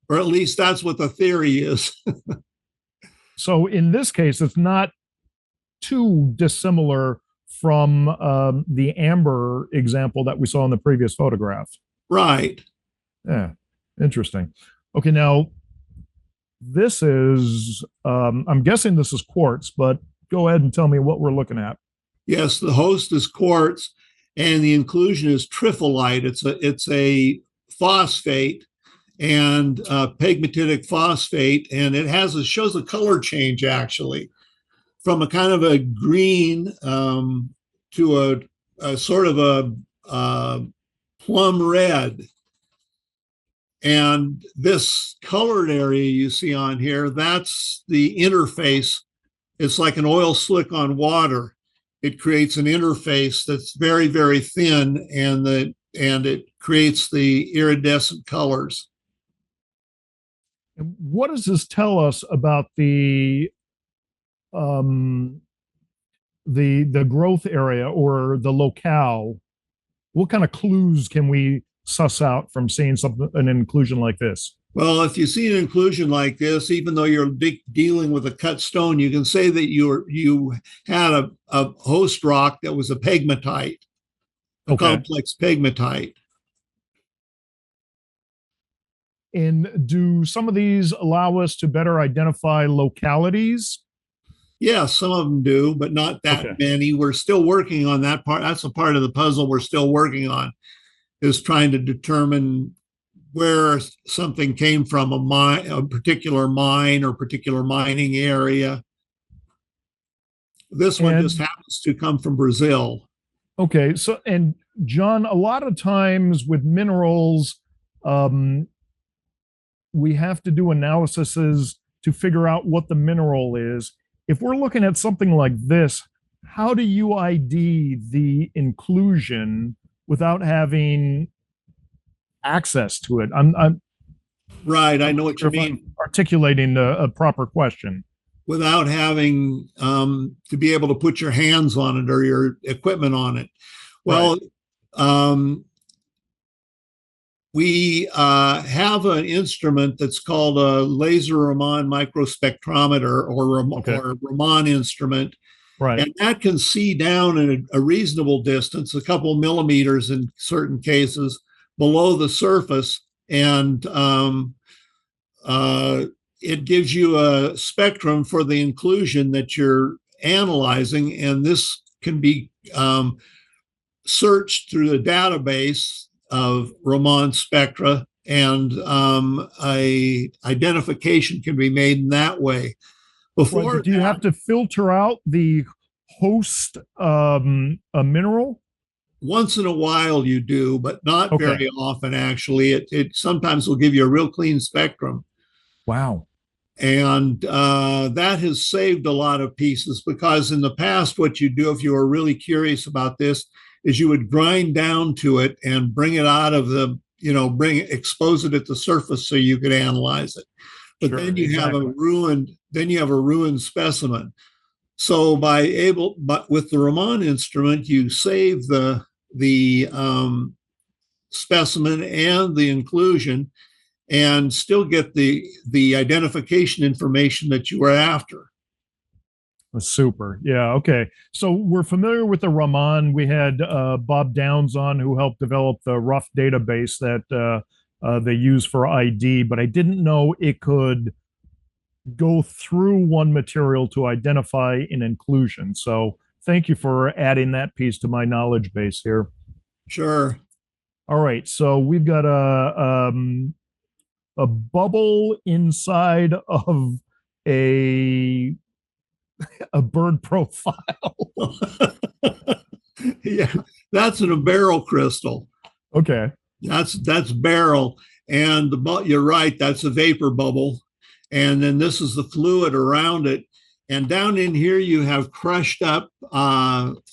B: Or at least that's what the theory is.
A: So, in this case, it's not too dissimilar from the amber example that we saw in the previous photograph.
B: Right.
A: Yeah, interesting. Okay, now this is, I'm guessing this is quartz, but go ahead and tell me what we're looking at.
B: Yes, the host is quartz, and the inclusion is trifolite. It's a phosphate and pegmatitic phosphate, and shows a color change actually from a kind of a green to a sort of a plum red. And this colored area you see on here, that's the interface. It's like an oil slick on water. It creates an interface that's very, very thin, and it creates the iridescent colors.
A: And what does this tell us about um, the growth area or the locale? What kind of clues can we suss out from seeing something an inclusion like this?
B: Well, if you see an inclusion like this, even though you're dealing with a cut stone, you can say that you had a host rock that was a pegmatite, a
A: Okay.
B: complex pegmatite.
A: And do some of these allow us to better identify localities?
B: Yeah, some of them do, but not that
A: Okay.
B: many. We're still working on that part. That's a part of the puzzle we're still working on, is trying to determine where something came from, a mine, a particular mine or particular mining area. This one just
A: And
B: happens to come from Brazil.
A: okay, so and John, a lot of times with minerals, um, we have to do analyses to figure out what the mineral is. If we're looking at something like this, how do you ID the inclusion without having access to it?
B: Right, I
A: I'm
B: know
A: not
B: what
A: sure
B: you
A: if I'm
B: mean.
A: articulating a proper question.
B: Without having to be able to put your hands on it or your equipment on it.
A: Right.
B: Well, um, we have an instrument that's called a laser Raman microspectrometer,
A: Okay.
B: or Raman instrument,
A: Right.
B: and that can see down in a reasonable distance, a couple millimeters in certain cases, below the surface, and uh, it gives you a spectrum for the inclusion that you're analyzing, and this can be searched through the database of Raman spectra, and a identification can be made in that way.
A: Right. But
B: Before
A: do you
B: that,
A: have to filter out the host a mineral?
B: once in a while you do, but not
A: Okay.
B: very often. Actually, it sometimes will give you a real clean spectrum,
A: Wow.
B: and that has saved a lot of pieces, because in the past, what you do if you were really curious about this is you would grind down to it and bring it out of the, expose it at the surface so you could analyze it. But
A: Sure. Exactly.
B: then you have a ruined specimen. So but with the Raman instrument, you save the specimen and the inclusion, and still get the identification information that you were after.
A: Super. Yeah. Okay. So we're familiar with the Raman. We had Bob Downs on who helped develop the rough database that they use for ID, but I didn't know it could go through one material to identify an inclusion. So thank you for adding that piece to my knowledge base here.
B: Sure.
A: All right. So we've got a bubble inside of a a bird profile.
B: Yeah, that's in a barrel crystal.
A: Okay.
B: That's barrel, and you're right. That's a vapor bubble, and then this is the fluid around it. And down in here, you have crushed up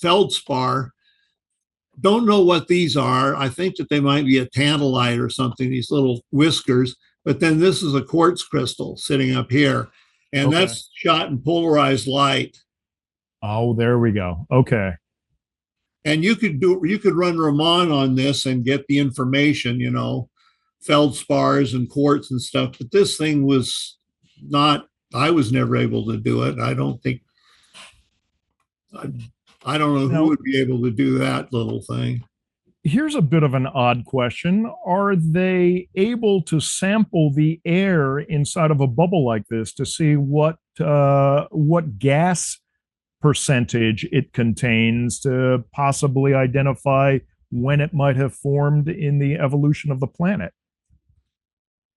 B: feldspar. Don't know what these are. I think that they might be a tantalite or something, these little whiskers. But then this is a quartz crystal sitting up here, and
A: Okay.
B: that's shot in polarized light.
A: Oh, there we go. Okay.
B: And you could run Raman on this and get the information, feldspars and quartz and stuff. But this thing was not. I was never able to do it. I don't think. I, I don't know who
A: Now,
B: would be able to do that little thing.
A: here's a bit of an odd question. Are they able to sample the air inside of a bubble like this to see what gas percentage it contains to possibly identify when it might have formed in the evolution of the planet?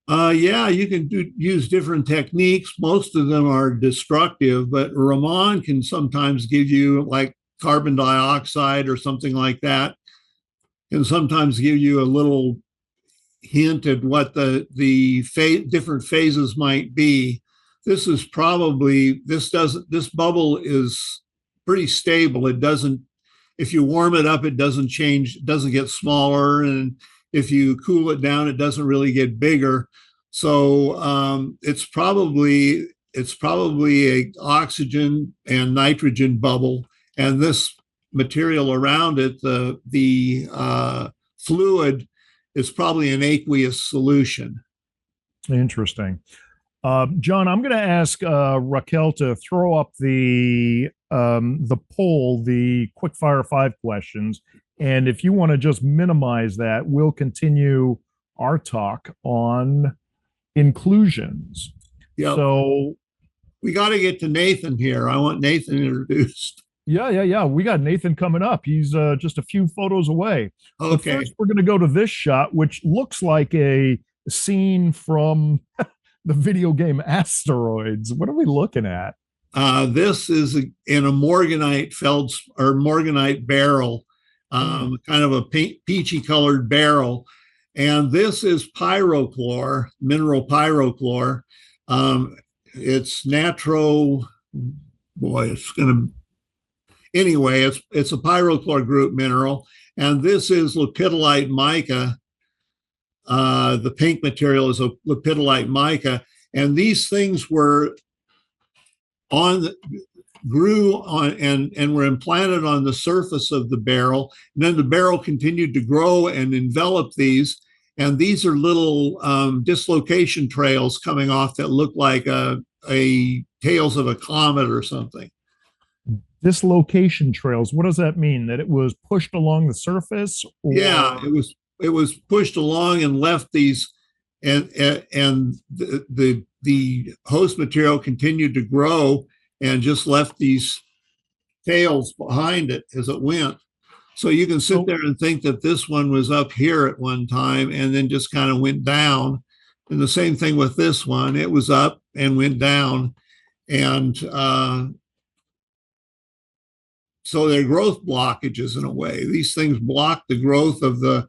B: Yeah, you can use different techniques. Most of them are destructive, but Raman can sometimes give you like carbon dioxide or something like that. Can sometimes give you a little hint at what the different phases might be. This bubble is pretty stable. It doesn't, if you warm it up, it doesn't change, it doesn't get smaller, and if you cool it down, it doesn't really get bigger. So it's probably a oxygen and nitrogen bubble, and this material around it, the fluid, is probably an aqueous solution.
A: Interesting. John, I'm going to ask Raquel to throw up the poll, the quick fire 5 questions, and if you want to just minimize that, we'll continue our talk on inclusions.
B: Yep.
A: So
B: we got to get to Nathan here. I want Nathan introduced.
A: Yeah. We got Nathan coming up. He's just a few photos away. But
B: Okay.
A: first, we're going to go to this shot, which looks like a scene from the video game Asteroids. What are we looking at?
B: This is in a morganite or morganite barrel, kind of a peachy colored barrel. And this is pyrochlore, mineral pyrochlore. It's natro, boy, it's going to, anyway, it's a pyrochlore group mineral. And this is lepidolite mica. The pink material is a lepidolite mica. And these things were grew on and were implanted on the surface of the barrel. And then the barrel continued to grow and envelop these. And these are little dislocation trails coming off that look like a tails of a comet or something.
A: Dislocation trails. What does that mean? That it was pushed along the surface?
B: Or... Yeah, it was pushed along and left these, and the host material continued to grow and just left these tails behind it as it went. So you can sit there and think that this one was up here at one time and then just kind of went down. And the same thing with this one. It was up and went down. And so they're growth blockages in a way. These things block the growth of the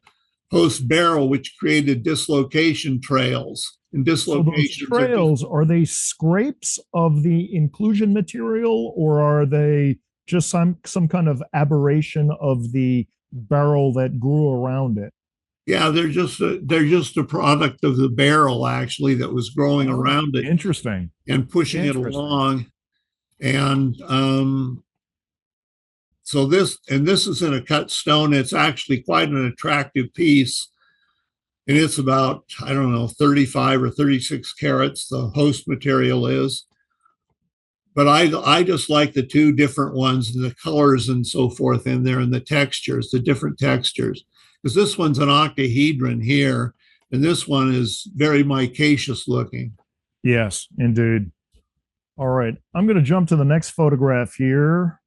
B: host barrel, which created dislocation trails. And dislocation
A: trails, are they scrapes of the inclusion material, or are they just some kind of aberration of the barrel that grew around it?
B: Yeah, they're just a product of the barrel actually that was growing around it.
A: Interesting.
B: And pushing it along. And so this is in a cut stone. It's actually quite an attractive piece. And it's about, I don't know, 35 or 36 carats, the host material is. But I just like the two different ones, and the colors and so forth in there, and the textures, the different textures. Because this one's an octahedron here, and this one is very micaceous looking.
A: Yes, indeed. All right, I'm going to jump to the next photograph here.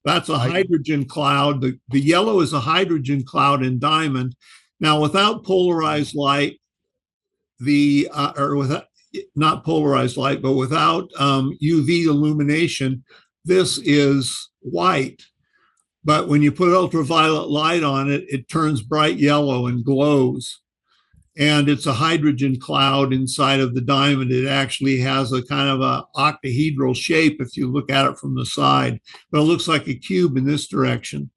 B: That's a hydrogen cloud. The yellow is a hydrogen cloud in diamond. Now, without polarized light, or without, not polarized light, but without UV illumination, this is white. But when you put ultraviolet light on it, it turns bright yellow and glows. And it's a hydrogen cloud inside of the diamond. It actually has a kind of a octahedral shape if you look at it from the side, but it looks like a cube in this direction.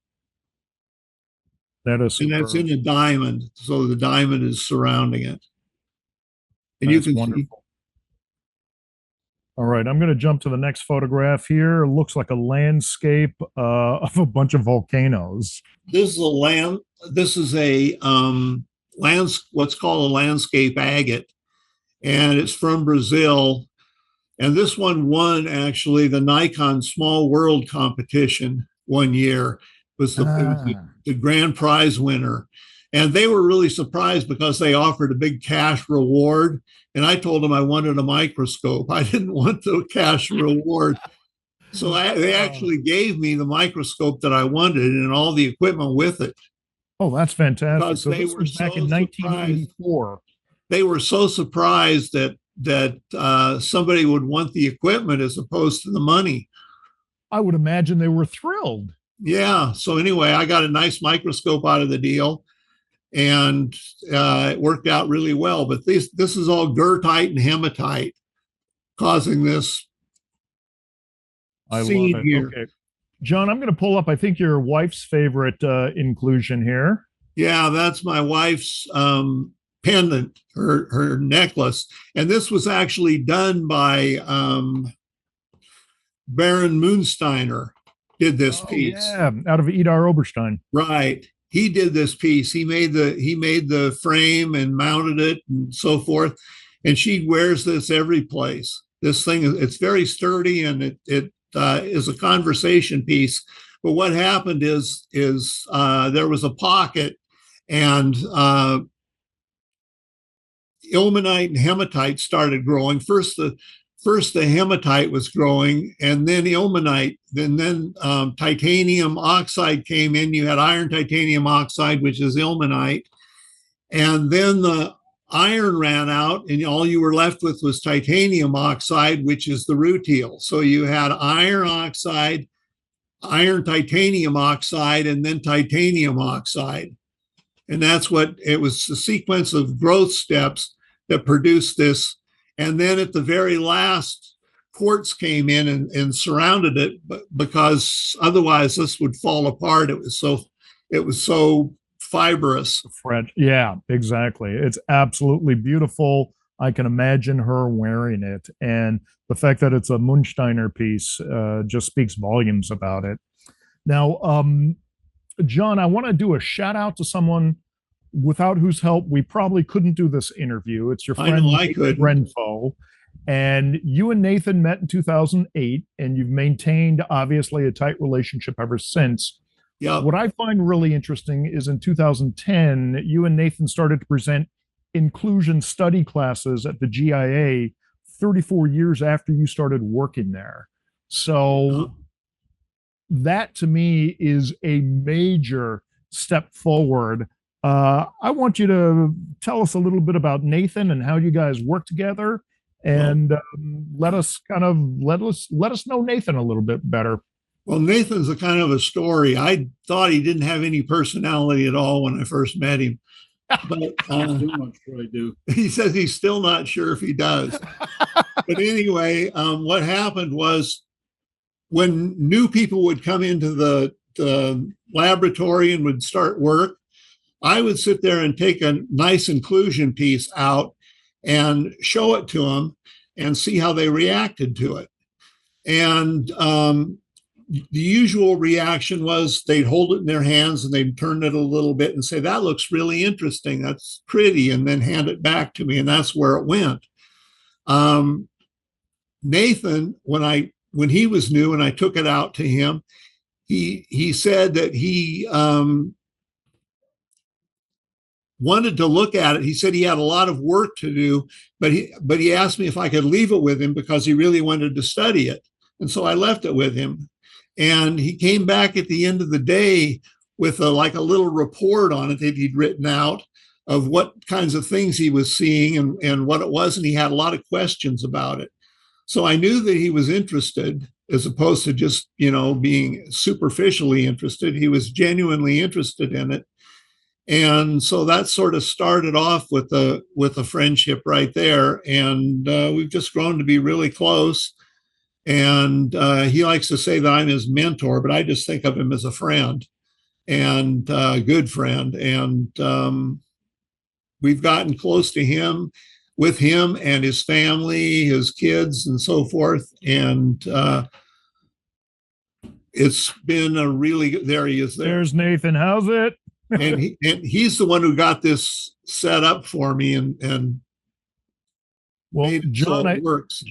A: That is superb.
B: And that's in a diamond, so the diamond is surrounding it. And
A: that's
B: you can
A: wonderful. See. All right, I'm going to jump to the next photograph here. It looks like a landscape of a bunch of volcanoes.
B: This is a what's called a landscape agate, and it's from Brazil. And this one won actually the Nikon Small World competition one year. It was the grand prize winner. And they were really surprised because they offered a big cash reward. And I told them I wanted a microscope. I didn't want the cash reward. So they actually gave me the microscope that I wanted and all the equipment with it.
A: Oh, that's fantastic.
B: Because
A: so this was back in 1984.
B: They were so surprised that somebody would want the equipment as opposed to the money.
A: I would imagine they were thrilled.
B: Yeah. So anyway, I got a nice microscope out of the deal, and it worked out really well. But this is all goethite and hematite causing this scene here.
A: Okay. John, I'm going to pull up, I think, your wife's favorite inclusion here.
B: Yeah, that's my wife's pendant, her necklace. And this was actually done by Baron Moonsteiner, did this piece.
A: Yeah, out of Idar Oberstein.
B: Right. He did this piece. He made the frame and mounted it and so forth. And she wears this every place. This thing, it's very sturdy, and it is a conversation piece. But what happened is there was a pocket, and ilmenite and hematite started growing. First the hematite was growing, and then ilmenite, then titanium oxide came in. You had iron titanium oxide, which is ilmenite, and then the iron ran out, and all you were left with was titanium oxide, which is the rutile. So you had iron oxide, iron titanium oxide, and then titanium oxide. And that's what it was, the sequence of growth steps that produced this. And then at the very last, quartz came in and surrounded it, because otherwise this would fall apart. It was so fibrous.
A: Fred, yeah, exactly. It's absolutely beautiful. I can imagine her wearing it, and the fact that it's a Munsteiner piece just speaks volumes about it. Now, John, I want to do a shout out to someone without whose help we probably couldn't do this interview. It's your friend Renfo. And you and Nathan met in 2008, and you've maintained obviously a tight relationship ever since.
B: Yeah.
A: What I find really interesting is in 2010, you and Nathan started to present inclusion study classes at the GIA 34 years after you started working there. So that to me is a major step forward. I want you to tell us a little bit about Nathan and how you guys work together, and let us know Nathan a little bit better.
B: Well, Nathan's a kind of a story. I thought he didn't have any personality at all when I first met him, but
C: I'm not sure I do.
B: He says he's still not sure if he does. But anyway, what happened was, when new people would come into the laboratory and would start work, I would sit there and take a nice inclusion piece out and show it to them and see how they reacted to it. And the usual reaction was they'd hold it in their hands and they'd turn it a little bit and say, "That looks really interesting. That's pretty," and then hand it back to me. And that's where it went. Nathan, when he was new and I took it out to him, he said that he wanted to look at it. He said he had a lot of work to do, but he asked me if I could leave it with him because he really wanted to study it. And so I left it with him. And he came back at the end of the day with a little report on it that he'd written out of what kinds of things he was seeing and what it was. And he had a lot of questions about it. So I knew that he was interested, as opposed to just, being superficially interested. He was genuinely interested in it. And so that sort of started off with a friendship right there. And we've just grown to be really close. And he likes to say that I'm his mentor, but I just think of him as a friend, and a good friend. And we've gotten close to him, with him and his family, his kids, and so forth. And it's been a really good, there he is there.
A: There's Nathan. How's it?
B: and he's the one who got this set up for me and
A: well, John,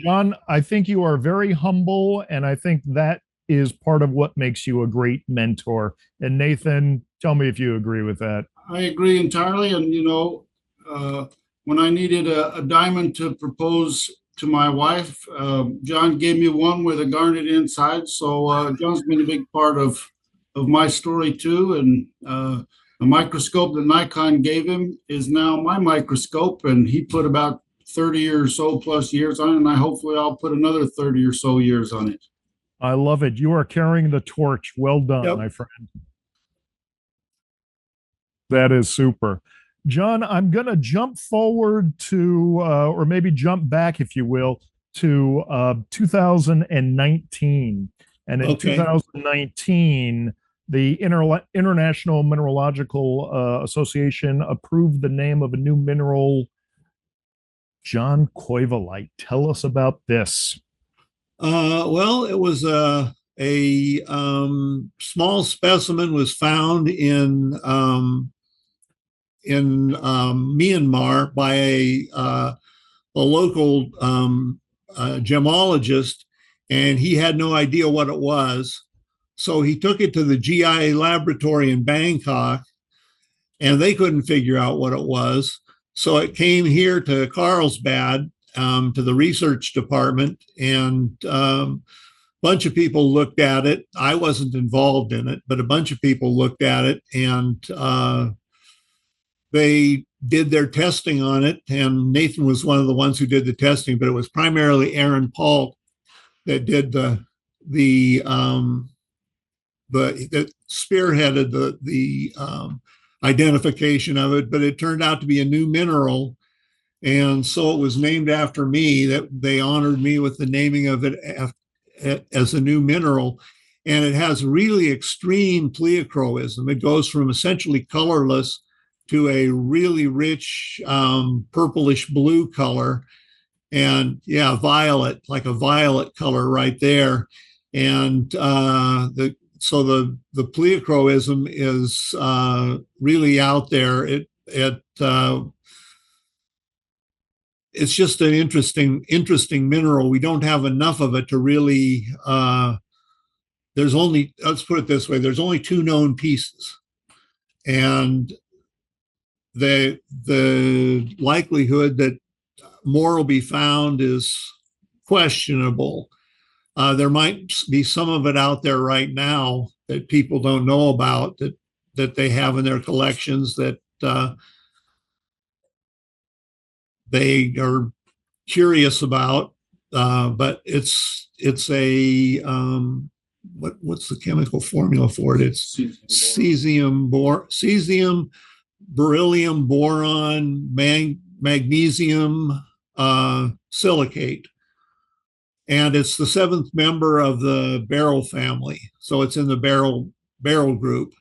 A: John, I think you are very humble, and I think that is part of what makes you a great mentor. And Nathan, tell me if you agree with that.
C: I agree entirely. And when I needed a diamond to propose to my wife, John gave me one with a garnet inside. So John's been a big part of my story too. And the microscope that Nikon gave him is now my microscope, and he put about 30 or so plus years on it, and hopefully I'll put another 30 or so years on it.
A: I love it. You are carrying the torch. Well done, yep, my friend. That is super. John, I'm going to jump forward to, or maybe jump back, if you will, to 2019. And in 2019, the International Mineralogical Association approved the name of a new mineral, John Koivula. Tell us about this.
B: Well, it was a small specimen was found in Myanmar by a local gemologist, and he had no idea what it was. So he took it to the GIA laboratory in Bangkok, and they couldn't figure out what it was. So it came here to Carlsbad, to the research department, and bunch of people looked at it. I wasn't involved in it, but a bunch of people looked at it, and they did their testing on it. And Nathan was one of the ones who did the testing, but it was primarily Aaron Paul that did that spearheaded the identification of it. But it turned out to be a new mineral, and so it was named after me. That they honored me with the naming of it as a new mineral. And it has really extreme pleochroism. It goes from essentially colorless to a really rich purplish blue color, and violet, like a violet color right there. And the pleochroism is really out there. It's just an interesting mineral. We don't have enough of it to really. Let's put it this way: there's only 2 known pieces, and the likelihood that more will be found is questionable. There might be some of it out there right now that people don't know about, that they have in their collections, that they are curious about, but it's a what's the chemical formula for it? It's cesium, beryllium, boron, magnesium silicate, and it's the 7th member of the beryl family, so it's in the beryl group.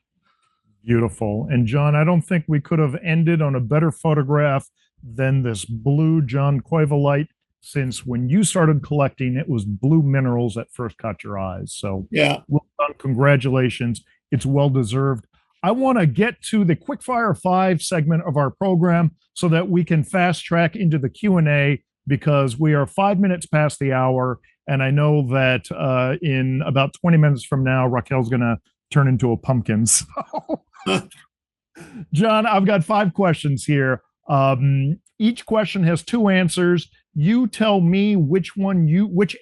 A: Beautiful. And John, I don't think we could have ended on a better photograph than this blue John Koivulite, since when you started collecting, it was blue minerals that first caught your eyes. So
B: yeah,
A: well done. Congratulations. It's well deserved. I want to get to the Quickfire 5 segment of our program so that we can fast track into the Q&A, because we are 5 minutes past the hour. And I know that in about 20 minutes from now, Raquel's going to turn into a pumpkin. So, John, I've got 5 questions here. Each question has 2 answers. You tell me which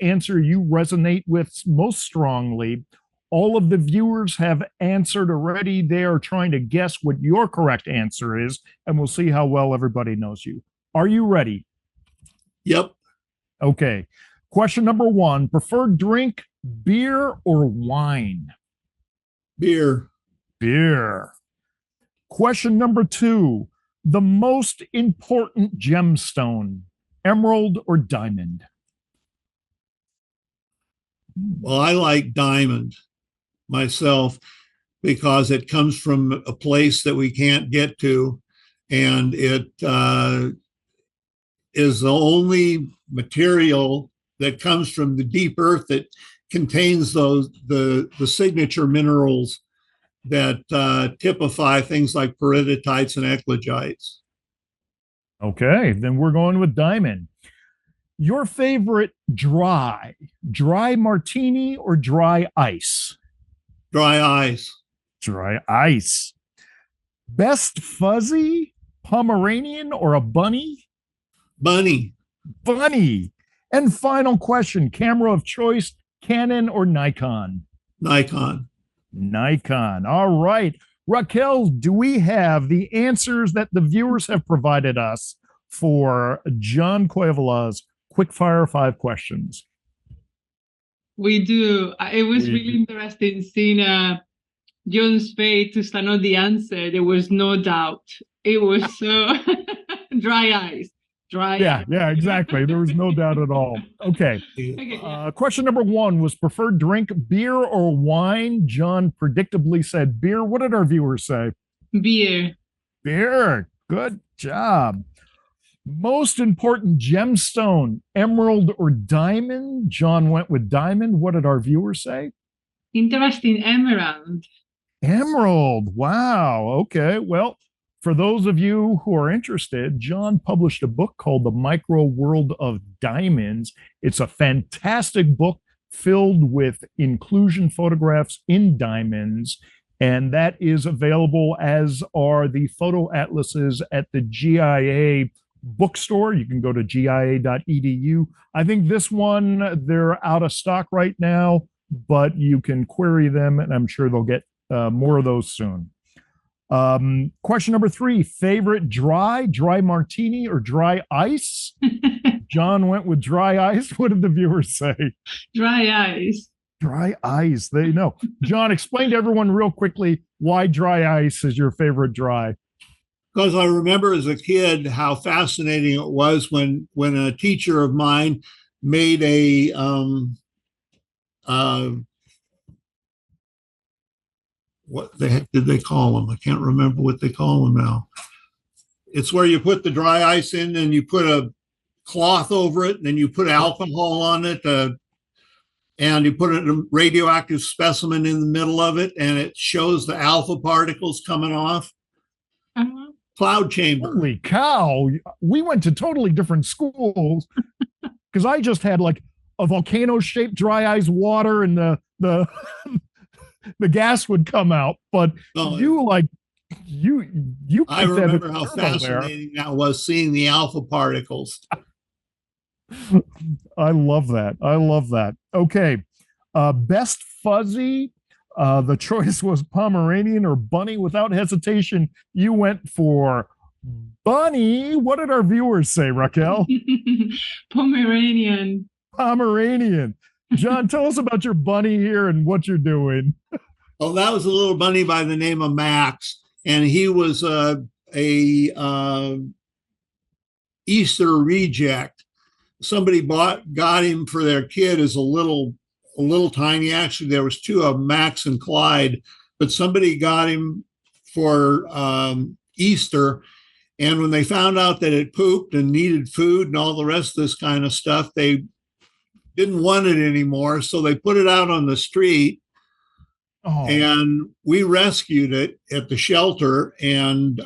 A: answer you resonate with most strongly. All of the viewers have answered already. They are trying to guess what your correct answer is, and we'll see how well everybody knows you. Are you ready?
B: Yep.
A: Okay. Question number 1, preferred drink, beer or wine?
B: Beer.
A: Beer. Question number 2, the most important gemstone, emerald or diamond?
B: Well, I like diamond myself, because it comes from a place that we can't get to, and it is the only material that comes from the deep earth that contains the signature minerals that typify things like periddotites and eclogites.
A: Okay, then we're going with diamond. Your favorite dry martini or dry ice?
B: Dry ice.
A: Dry ice. Best fuzzy, Pomeranian or a bunny?
B: Bunny.
A: Bunny. And final question, camera of choice, Canon or Nikon?
B: Nikon.
A: Nikon. All right. Raquel, do we have the answers that the viewers have provided us for John Koivula's Quickfire 5 questions?
D: We do. It was really interesting seeing John's face to know the answer. There was no doubt. It was so dry eyes.
A: Yeah, exactly. There was no doubt at all. Okay. Question number 1 was preferred drink, beer or wine? John predictably said beer. What did our viewers say?
D: Beer.
A: Beer. Good job. Most important gemstone, emerald or diamond? John went with diamond. What did our viewers say?
D: Interesting, emerald.
A: Emerald. Wow. Okay. Well, for those of you who are interested, John published a book called The Micro World of Diamonds. It's a fantastic book filled with inclusion photographs in diamonds. And that is available, as are the photo atlases, at the GIA bookstore. You can go to gia.edu. I think this one, they're out of stock right now, but you can query them, and I'm sure they'll get more of those soon. Question number 3, favorite dry martini or dry ice? John went with dry ice. What did the viewers say?
D: Dry ice.
A: Dry ice. They know. John, explain to everyone real quickly why dry ice is your favorite dry.
B: Because I remember as a kid how fascinating it was when a teacher of mine made a what the heck did they call them? I can't remember what they call them now. It's where you put the dry ice in and you put a cloth over it, and then you put alcohol on it, and you put a radioactive specimen in the middle of it, and it shows the alpha particles coming off.
D: Uh-huh.
B: Cloud chamber.
A: Holy cow. We went to totally different schools, because I just had like a volcano-shaped dry ice water, and the the gas would come out. But you
B: I remember how fascinating that was, seeing the alpha particles.
A: I love that. I love that. Okay. Best fuzzy. The choice was Pomeranian or bunny. Without hesitation, you went for bunny. What did our viewers say, Raquel?
D: Pomeranian.
A: Pomeranian. John, tell us about your bunny here and what you're doing.
B: Oh, that was a little bunny by the name of Max, and he was a Easter reject. Somebody got him for their kid as a little tiny. Actually, there was 2 of them, Max and Clyde, but somebody got him for Easter. And when they found out that it pooped and needed food and all the rest of this kind of stuff, they didn't want it anymore. So they put it out on the street. Oh. And we rescued it at the shelter. And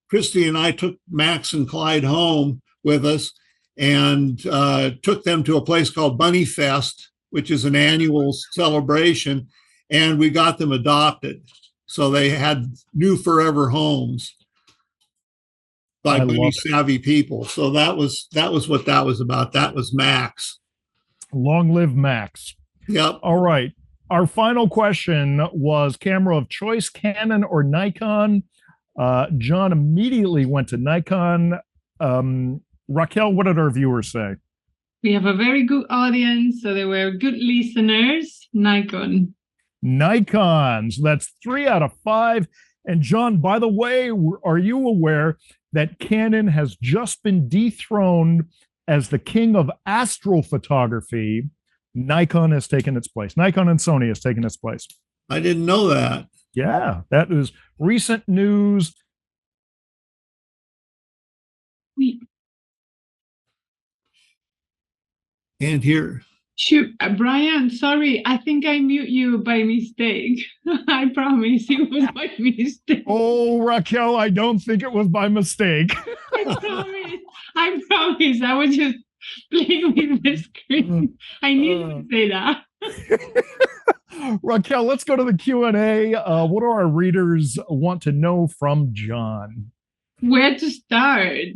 B: Christy and I took Max and Clyde home with us and took them to a place called Bunny Fest, which is an annual celebration. And we got them adopted. So they had new forever homes by bunny savvy people. So that was what that was about. That was Max.
A: Long live Max.
B: Yep.
A: All right. Our final question was camera of choice, Canon or Nikon. John immediately went to Nikon. Raquel, what did our viewers say?
D: We have a very good audience, so they were good listeners. Nikon.
A: Nikon. So that's 3 out of 5. And John, by the way, are you aware that Canon has just been dethroned as the king of astrophotography? Nikon has taken its place. Nikon and Sony has taken its place.
B: I didn't know that.
A: Yeah, that is recent news.
B: And here.
D: Shoot, Brian, sorry, I think I mute you by mistake. I promise it was by mistake.
A: Oh, Raquel, I don't think it was by mistake.
D: I promise. I was just playing with the screen. I needed to say that.
A: Raquel, let's go to the Q&A. What do our readers want to know from John?
D: Where to start?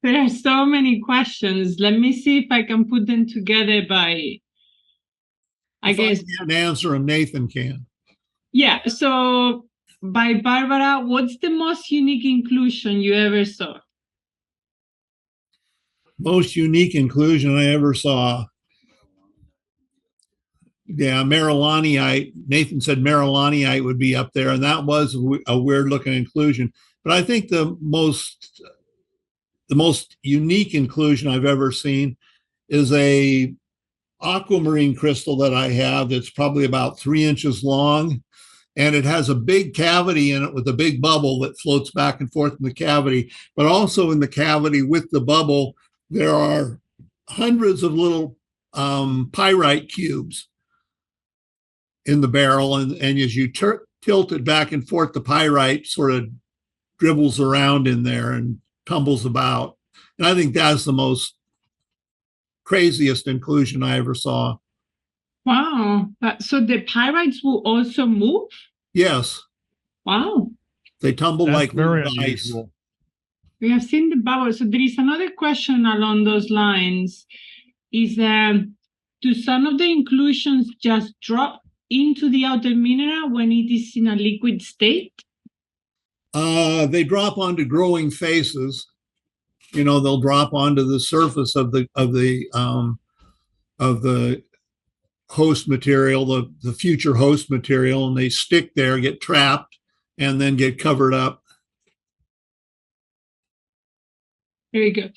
D: There are so many questions. Let me see if I can put them together by, I guess.
B: I can't answer them, Nathan can.
D: Yeah, so by Barbara, what's the most unique inclusion you ever saw?
B: Most unique inclusion I ever saw. Yeah, Marylanite. Nathan said Marylanite would be up there, and that was a weird looking inclusion. But I think the most unique inclusion I've ever seen is a aquamarine crystal that I have that's probably about 3 inches long, and it has a big cavity in it with a big bubble that floats back and forth in the cavity. But also in the cavity with the bubble, there are hundreds of little pyrite cubes in the barrel, and as you tilt it back and forth, the pyrite sort of dribbles around in there and tumbles about. And I think that's the most craziest inclusion I ever saw.
D: Wow. So the pyrites will also move?
B: Yes,
D: Wow.
B: they tumble
A: That's
B: like
A: very
B: little dice.
A: unusual.
D: We have seen the bubbles. So there is another question along those lines. Is do some of the inclusions just drop into the outer mineral when it is in a liquid state?
B: They drop onto growing faces. They'll drop onto the surface of the host material, the future host material, and they stick there, get trapped, and then get covered up.
D: Very good.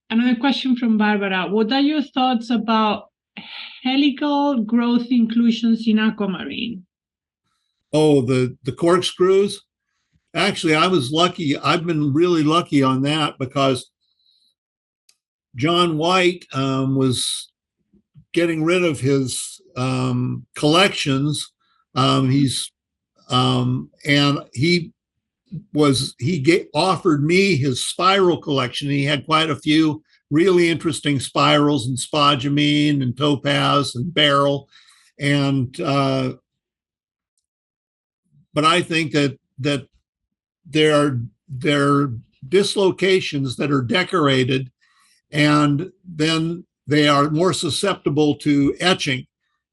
D: Another question from Barbara. What are your thoughts about helical growth inclusions in aquamarine?
B: Oh, the corkscrews. Actually, I was lucky. I've been really lucky on that because John White was getting rid of his collections. And he offered me his spiral collection. He had quite a few really interesting spirals and spodumene and topaz and beryl. And but I think that there are dislocations that are decorated, and then they are more susceptible to etching,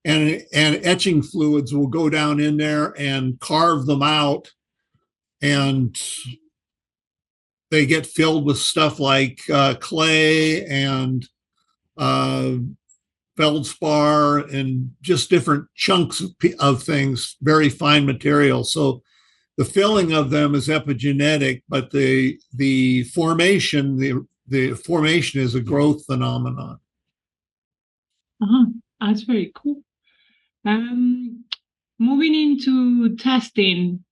B: and etching fluids will go down in there and carve them out, and they get filled with stuff like clay and feldspar and just different chunks of things, very fine material. So the filling of them is epigenetic, but the formation is a growth phenomenon.
D: That's very cool. Moving into testing,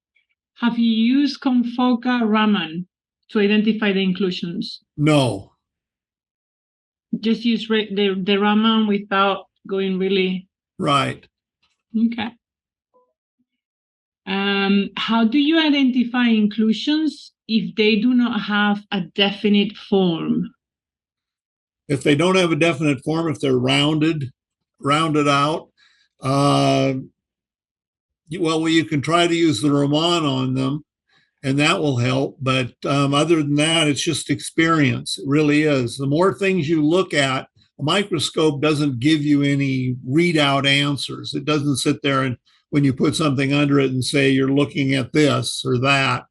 D: have you used Confoca Raman to identify the inclusions?
B: No.
D: Just use the Raman without going really...
B: Right.
D: Okay. How do you identify inclusions if they do not have a definite form?
B: If they don't have a definite form, if they're rounded out, you can try to use the Raman on them, and that will help. But other than that, it's just experience. It really is. The more things you look at, a microscope doesn't give you any readout answers. It doesn't sit there and when you put something under it and say you're looking at this or that.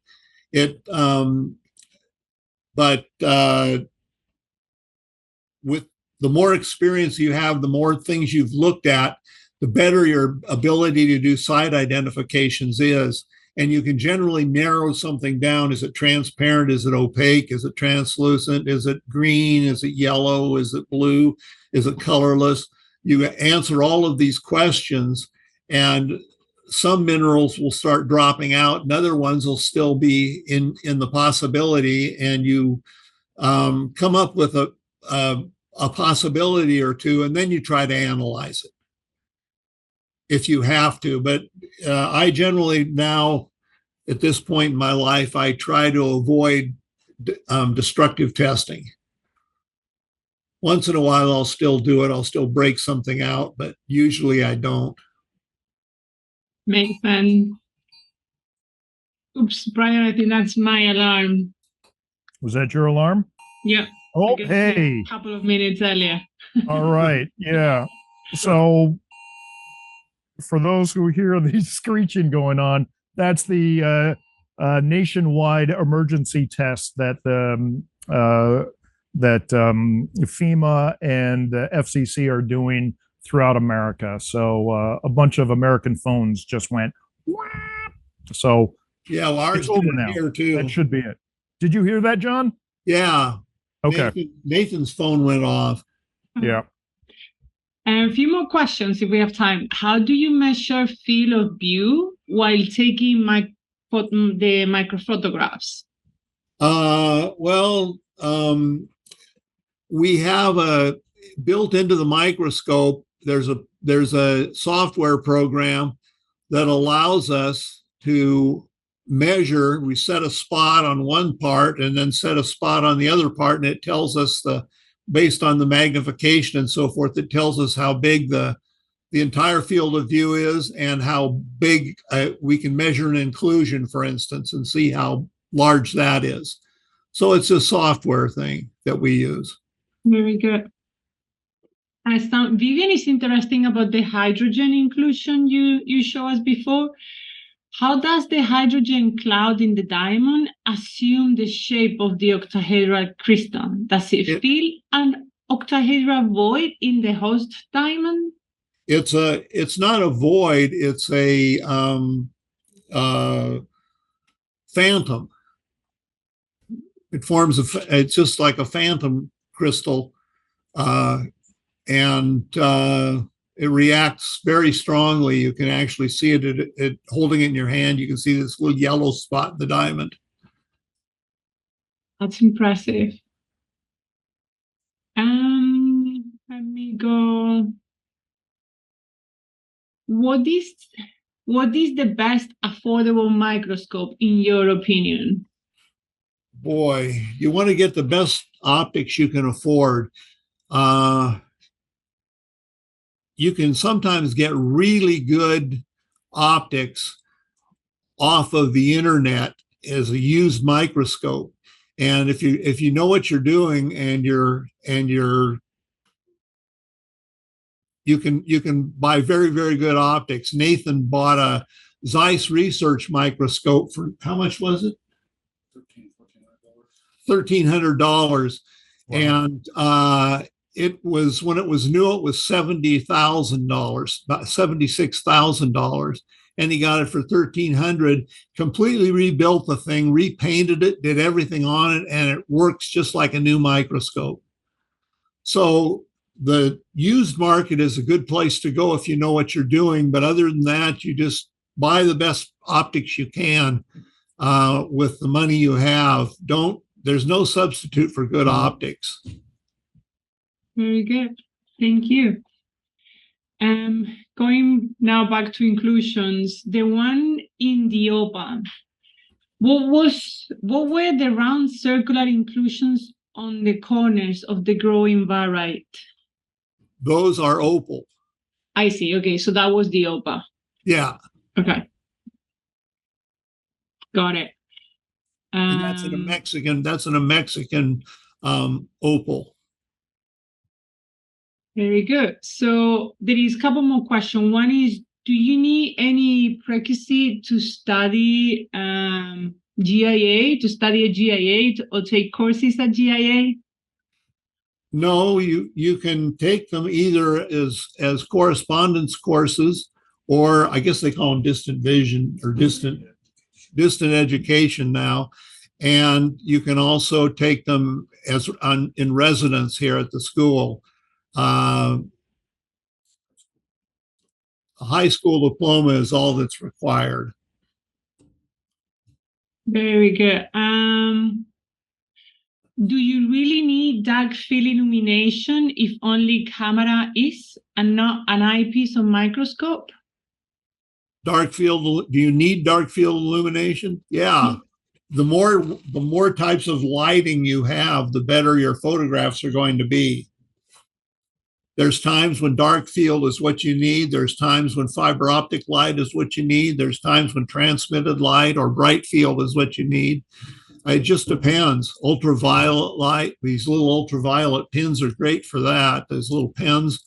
B: With the more experience you have, the more things you've looked at, the better your ability to do site identifications is. And you can generally narrow something down. Is it transparent? Is it opaque? Is it translucent? Is it green? Is it yellow? Is it blue? Is it colorless? You answer all of these questions, and some minerals will start dropping out, and other ones will still be in the possibility, and you come up with a possibility or two, and then you try to analyze it if you have to. But I generally now, at this point in my life, I try to avoid destructive testing. Once in a while, I'll still do it. I'll still break something out, but usually I don't.
D: Makes sense. Oops, Brian, I think that's my alarm.
A: Was that your alarm?
D: Yeah.
A: Oh, hey.
D: A couple of minutes earlier.
A: All right. Yeah. So for those who hear the screeching going on, that's the nationwide emergency test that FEMA and the FCC are doing throughout America. So a bunch of American phones just went. Wah! So
B: yeah, well, ours
A: it's over now.
B: Here too.
A: That should be it. Did you hear that, John?
B: Yeah.
A: Okay.
B: Nathan's phone went off.
A: Yeah.
D: And a few more questions if we have time. How do you measure field of view while taking the microphotographs?
B: We have built into the microscope, there's a software program that allows us to measure. We set a spot on one part and then set a spot on the other part, and it tells us based on the magnification and so forth, it tells us how big the the entire field of view is and how big we can measure an inclusion, for instance, and see how large that is. So it's a software thing that we use.
D: Very good. Vivian is interesting about the hydrogen inclusion you showed us before. How does the hydrogen cloud in the diamond assume the shape of the octahedral crystal? Does it fill an octahedral void in the host diamond?
B: It's not a void, it's a phantom. It's just like a phantom crystal, and it reacts very strongly. You can actually see it holding it in your hand. You can see this little yellow spot in the diamond.
D: That's impressive. Let me go. What is the best affordable microscope in your opinion?
B: Boy, you want to get the best optics you can afford. You can sometimes get really good optics off of the internet as a used microscope. And if you know what you're doing and you can buy very, very good optics. Nathan bought a Zeiss research microscope for how much was it? $1,300. Wow. And it was, when it was new, it was $70,000, about $76,000. And he got it for $1,300, completely rebuilt the thing, repainted it, did everything on it, and it works just like a new microscope. So the used market is a good place to go if you know what you're doing. But other than that, you just buy the best optics you can with the money you have. There's no substitute for good optics.
D: Very good. Thank you. Going now back to inclusions, the one in the OPA, what were the round circular inclusions on the corners of the growing barite?
B: Those are opal.
D: I see. Okay, so that was the OPA.
B: Yeah.
D: Okay. Got it.
B: And that's in a Mexican opal.
D: Very good. So there is a couple more questions. One is, do you need any prerequisite to study GIA, to study a GIA or take courses at GIA?
B: No, you can take them either as correspondence courses, or I guess they call them distant vision or distant education now. And you can also take them in residence here at the school. A high school diploma is all that's required.
D: Very good. Do you really need dark field illumination if only camera is and not an eyepiece or microscope?
B: Dark field, do you need dark field illumination? Yeah. The more types of lighting you have, the better your photographs are going to be. There's times when dark field is what you need. There's times when fiber optic light is what you need. There's times when transmitted light or bright field is what you need. It just depends. Ultraviolet light, these little ultraviolet pins are great for that. There's little pins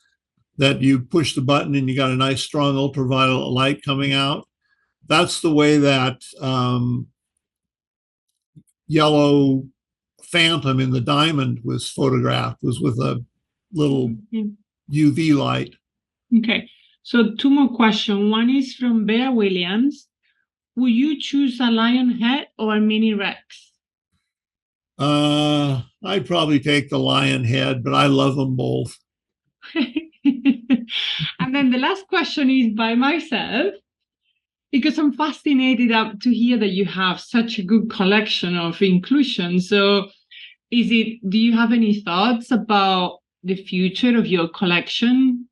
B: that you push the button and you got a nice strong ultraviolet light coming out. That's the way that yellow phantom in the diamond was photographed, was with a little UV light.
D: Okay, so two more questions. One is from Bear Williams. Would you choose a lion head or a mini Rex?
B: I'd probably take the lion head, but I love them both.
D: And then the last question is by myself, because I'm fascinated to hear that you have such a good collection of inclusions. So do you have any thoughts about the future of your collection?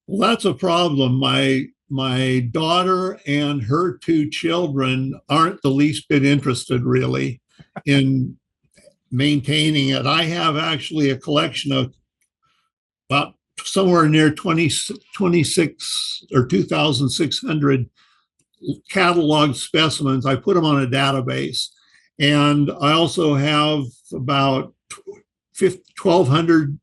B: Well, that's a problem. My daughter and her two children aren't the least bit interested really in maintaining it. I have actually a collection of about somewhere near 26 or 2,600 cataloged specimens. I put them on a database. And I also have about 1,200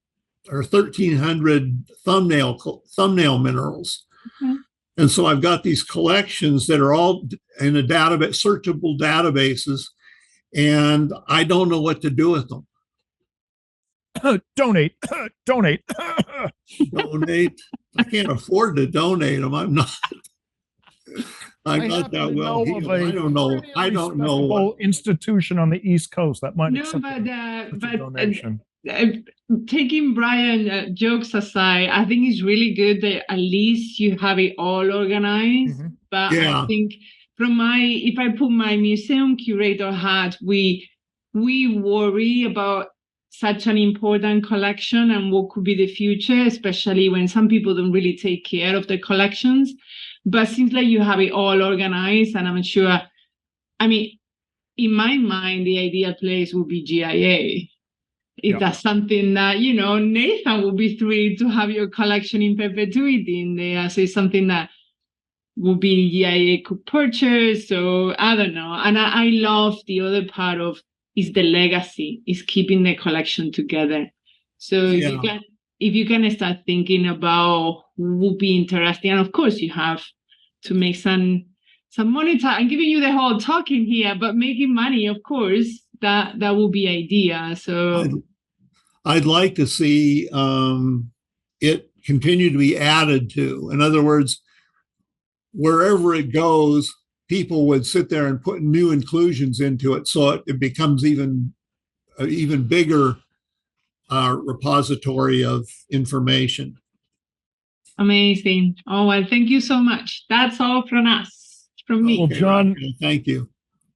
B: or 1,300 thumbnail minerals.
D: Okay.
B: And so I've got these collections that are all in a database, searchable databases, and I don't know what to do with them.
A: Donate. Donate.
B: Donate. I can't afford to donate them. I'm not that well heeled. I don't know. I don't know what
A: institution on the East Coast that might
D: No,
A: accept
D: but
A: a donation.
D: Taking Brian jokes aside, I think it's really good that at least you have it all organized.
A: Mm-hmm.
D: But
B: Yeah.
D: I think if I put my museum curator hat, we worry about such an important collection and what could be the future, especially when some people don't really take care of the collections. But it seems like you have it all organized, and I'm sure, I mean, in my mind, the ideal place would be GIA. If that's something that, Nathan would be thrilled to have your collection in perpetuity in there. So it's something that would be GIA could purchase. So I don't know. And I love the other part of is the legacy, is keeping the collection together. So if you can start thinking about who would be interesting, and of course you have to make some money. I'm giving you the whole talking here, but making money, of course, that would be idea. So
B: I'd like to see it continue to be added to. In other words, wherever it goes, people would sit there and put new inclusions into it, so it becomes even bigger repository of information.
D: Amazing. Oh, well, thank you so much. That's all from us, from me.
A: Well, John,
B: okay, thank you.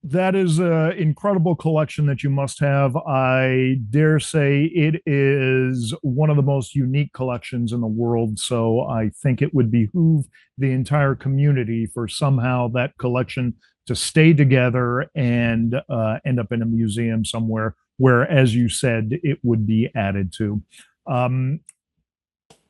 A: That is an incredible collection that you must have. I dare say it is one of the most unique collections in the world. So I think it would behoove the entire community for somehow that collection to stay together and end up in a museum somewhere where, as you said, it would be added to.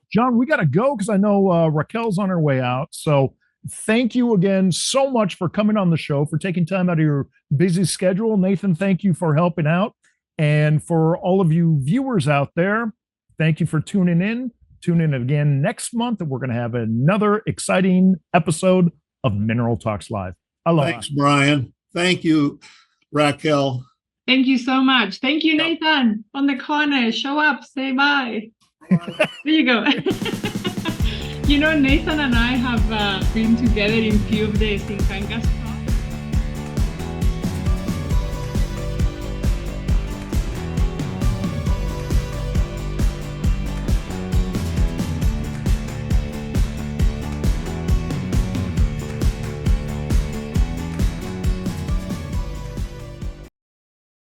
A: John, we got to go because I know Raquel's on her way out. So thank you again so much for coming on the show, for taking time out of your busy schedule. Nathan, thank you for helping out. And for all of you viewers out there, thank you for tuning in. Tune in again next month, and we're going to have another exciting episode of Mineral Talks Live. Aloha.
B: Thanks, Brian. Thank you, Raquel.
D: Thank you so much. Thank you, Nathan. On the corner, show up, say bye. There you go. Nathan and I have been together in few of the Sinkangas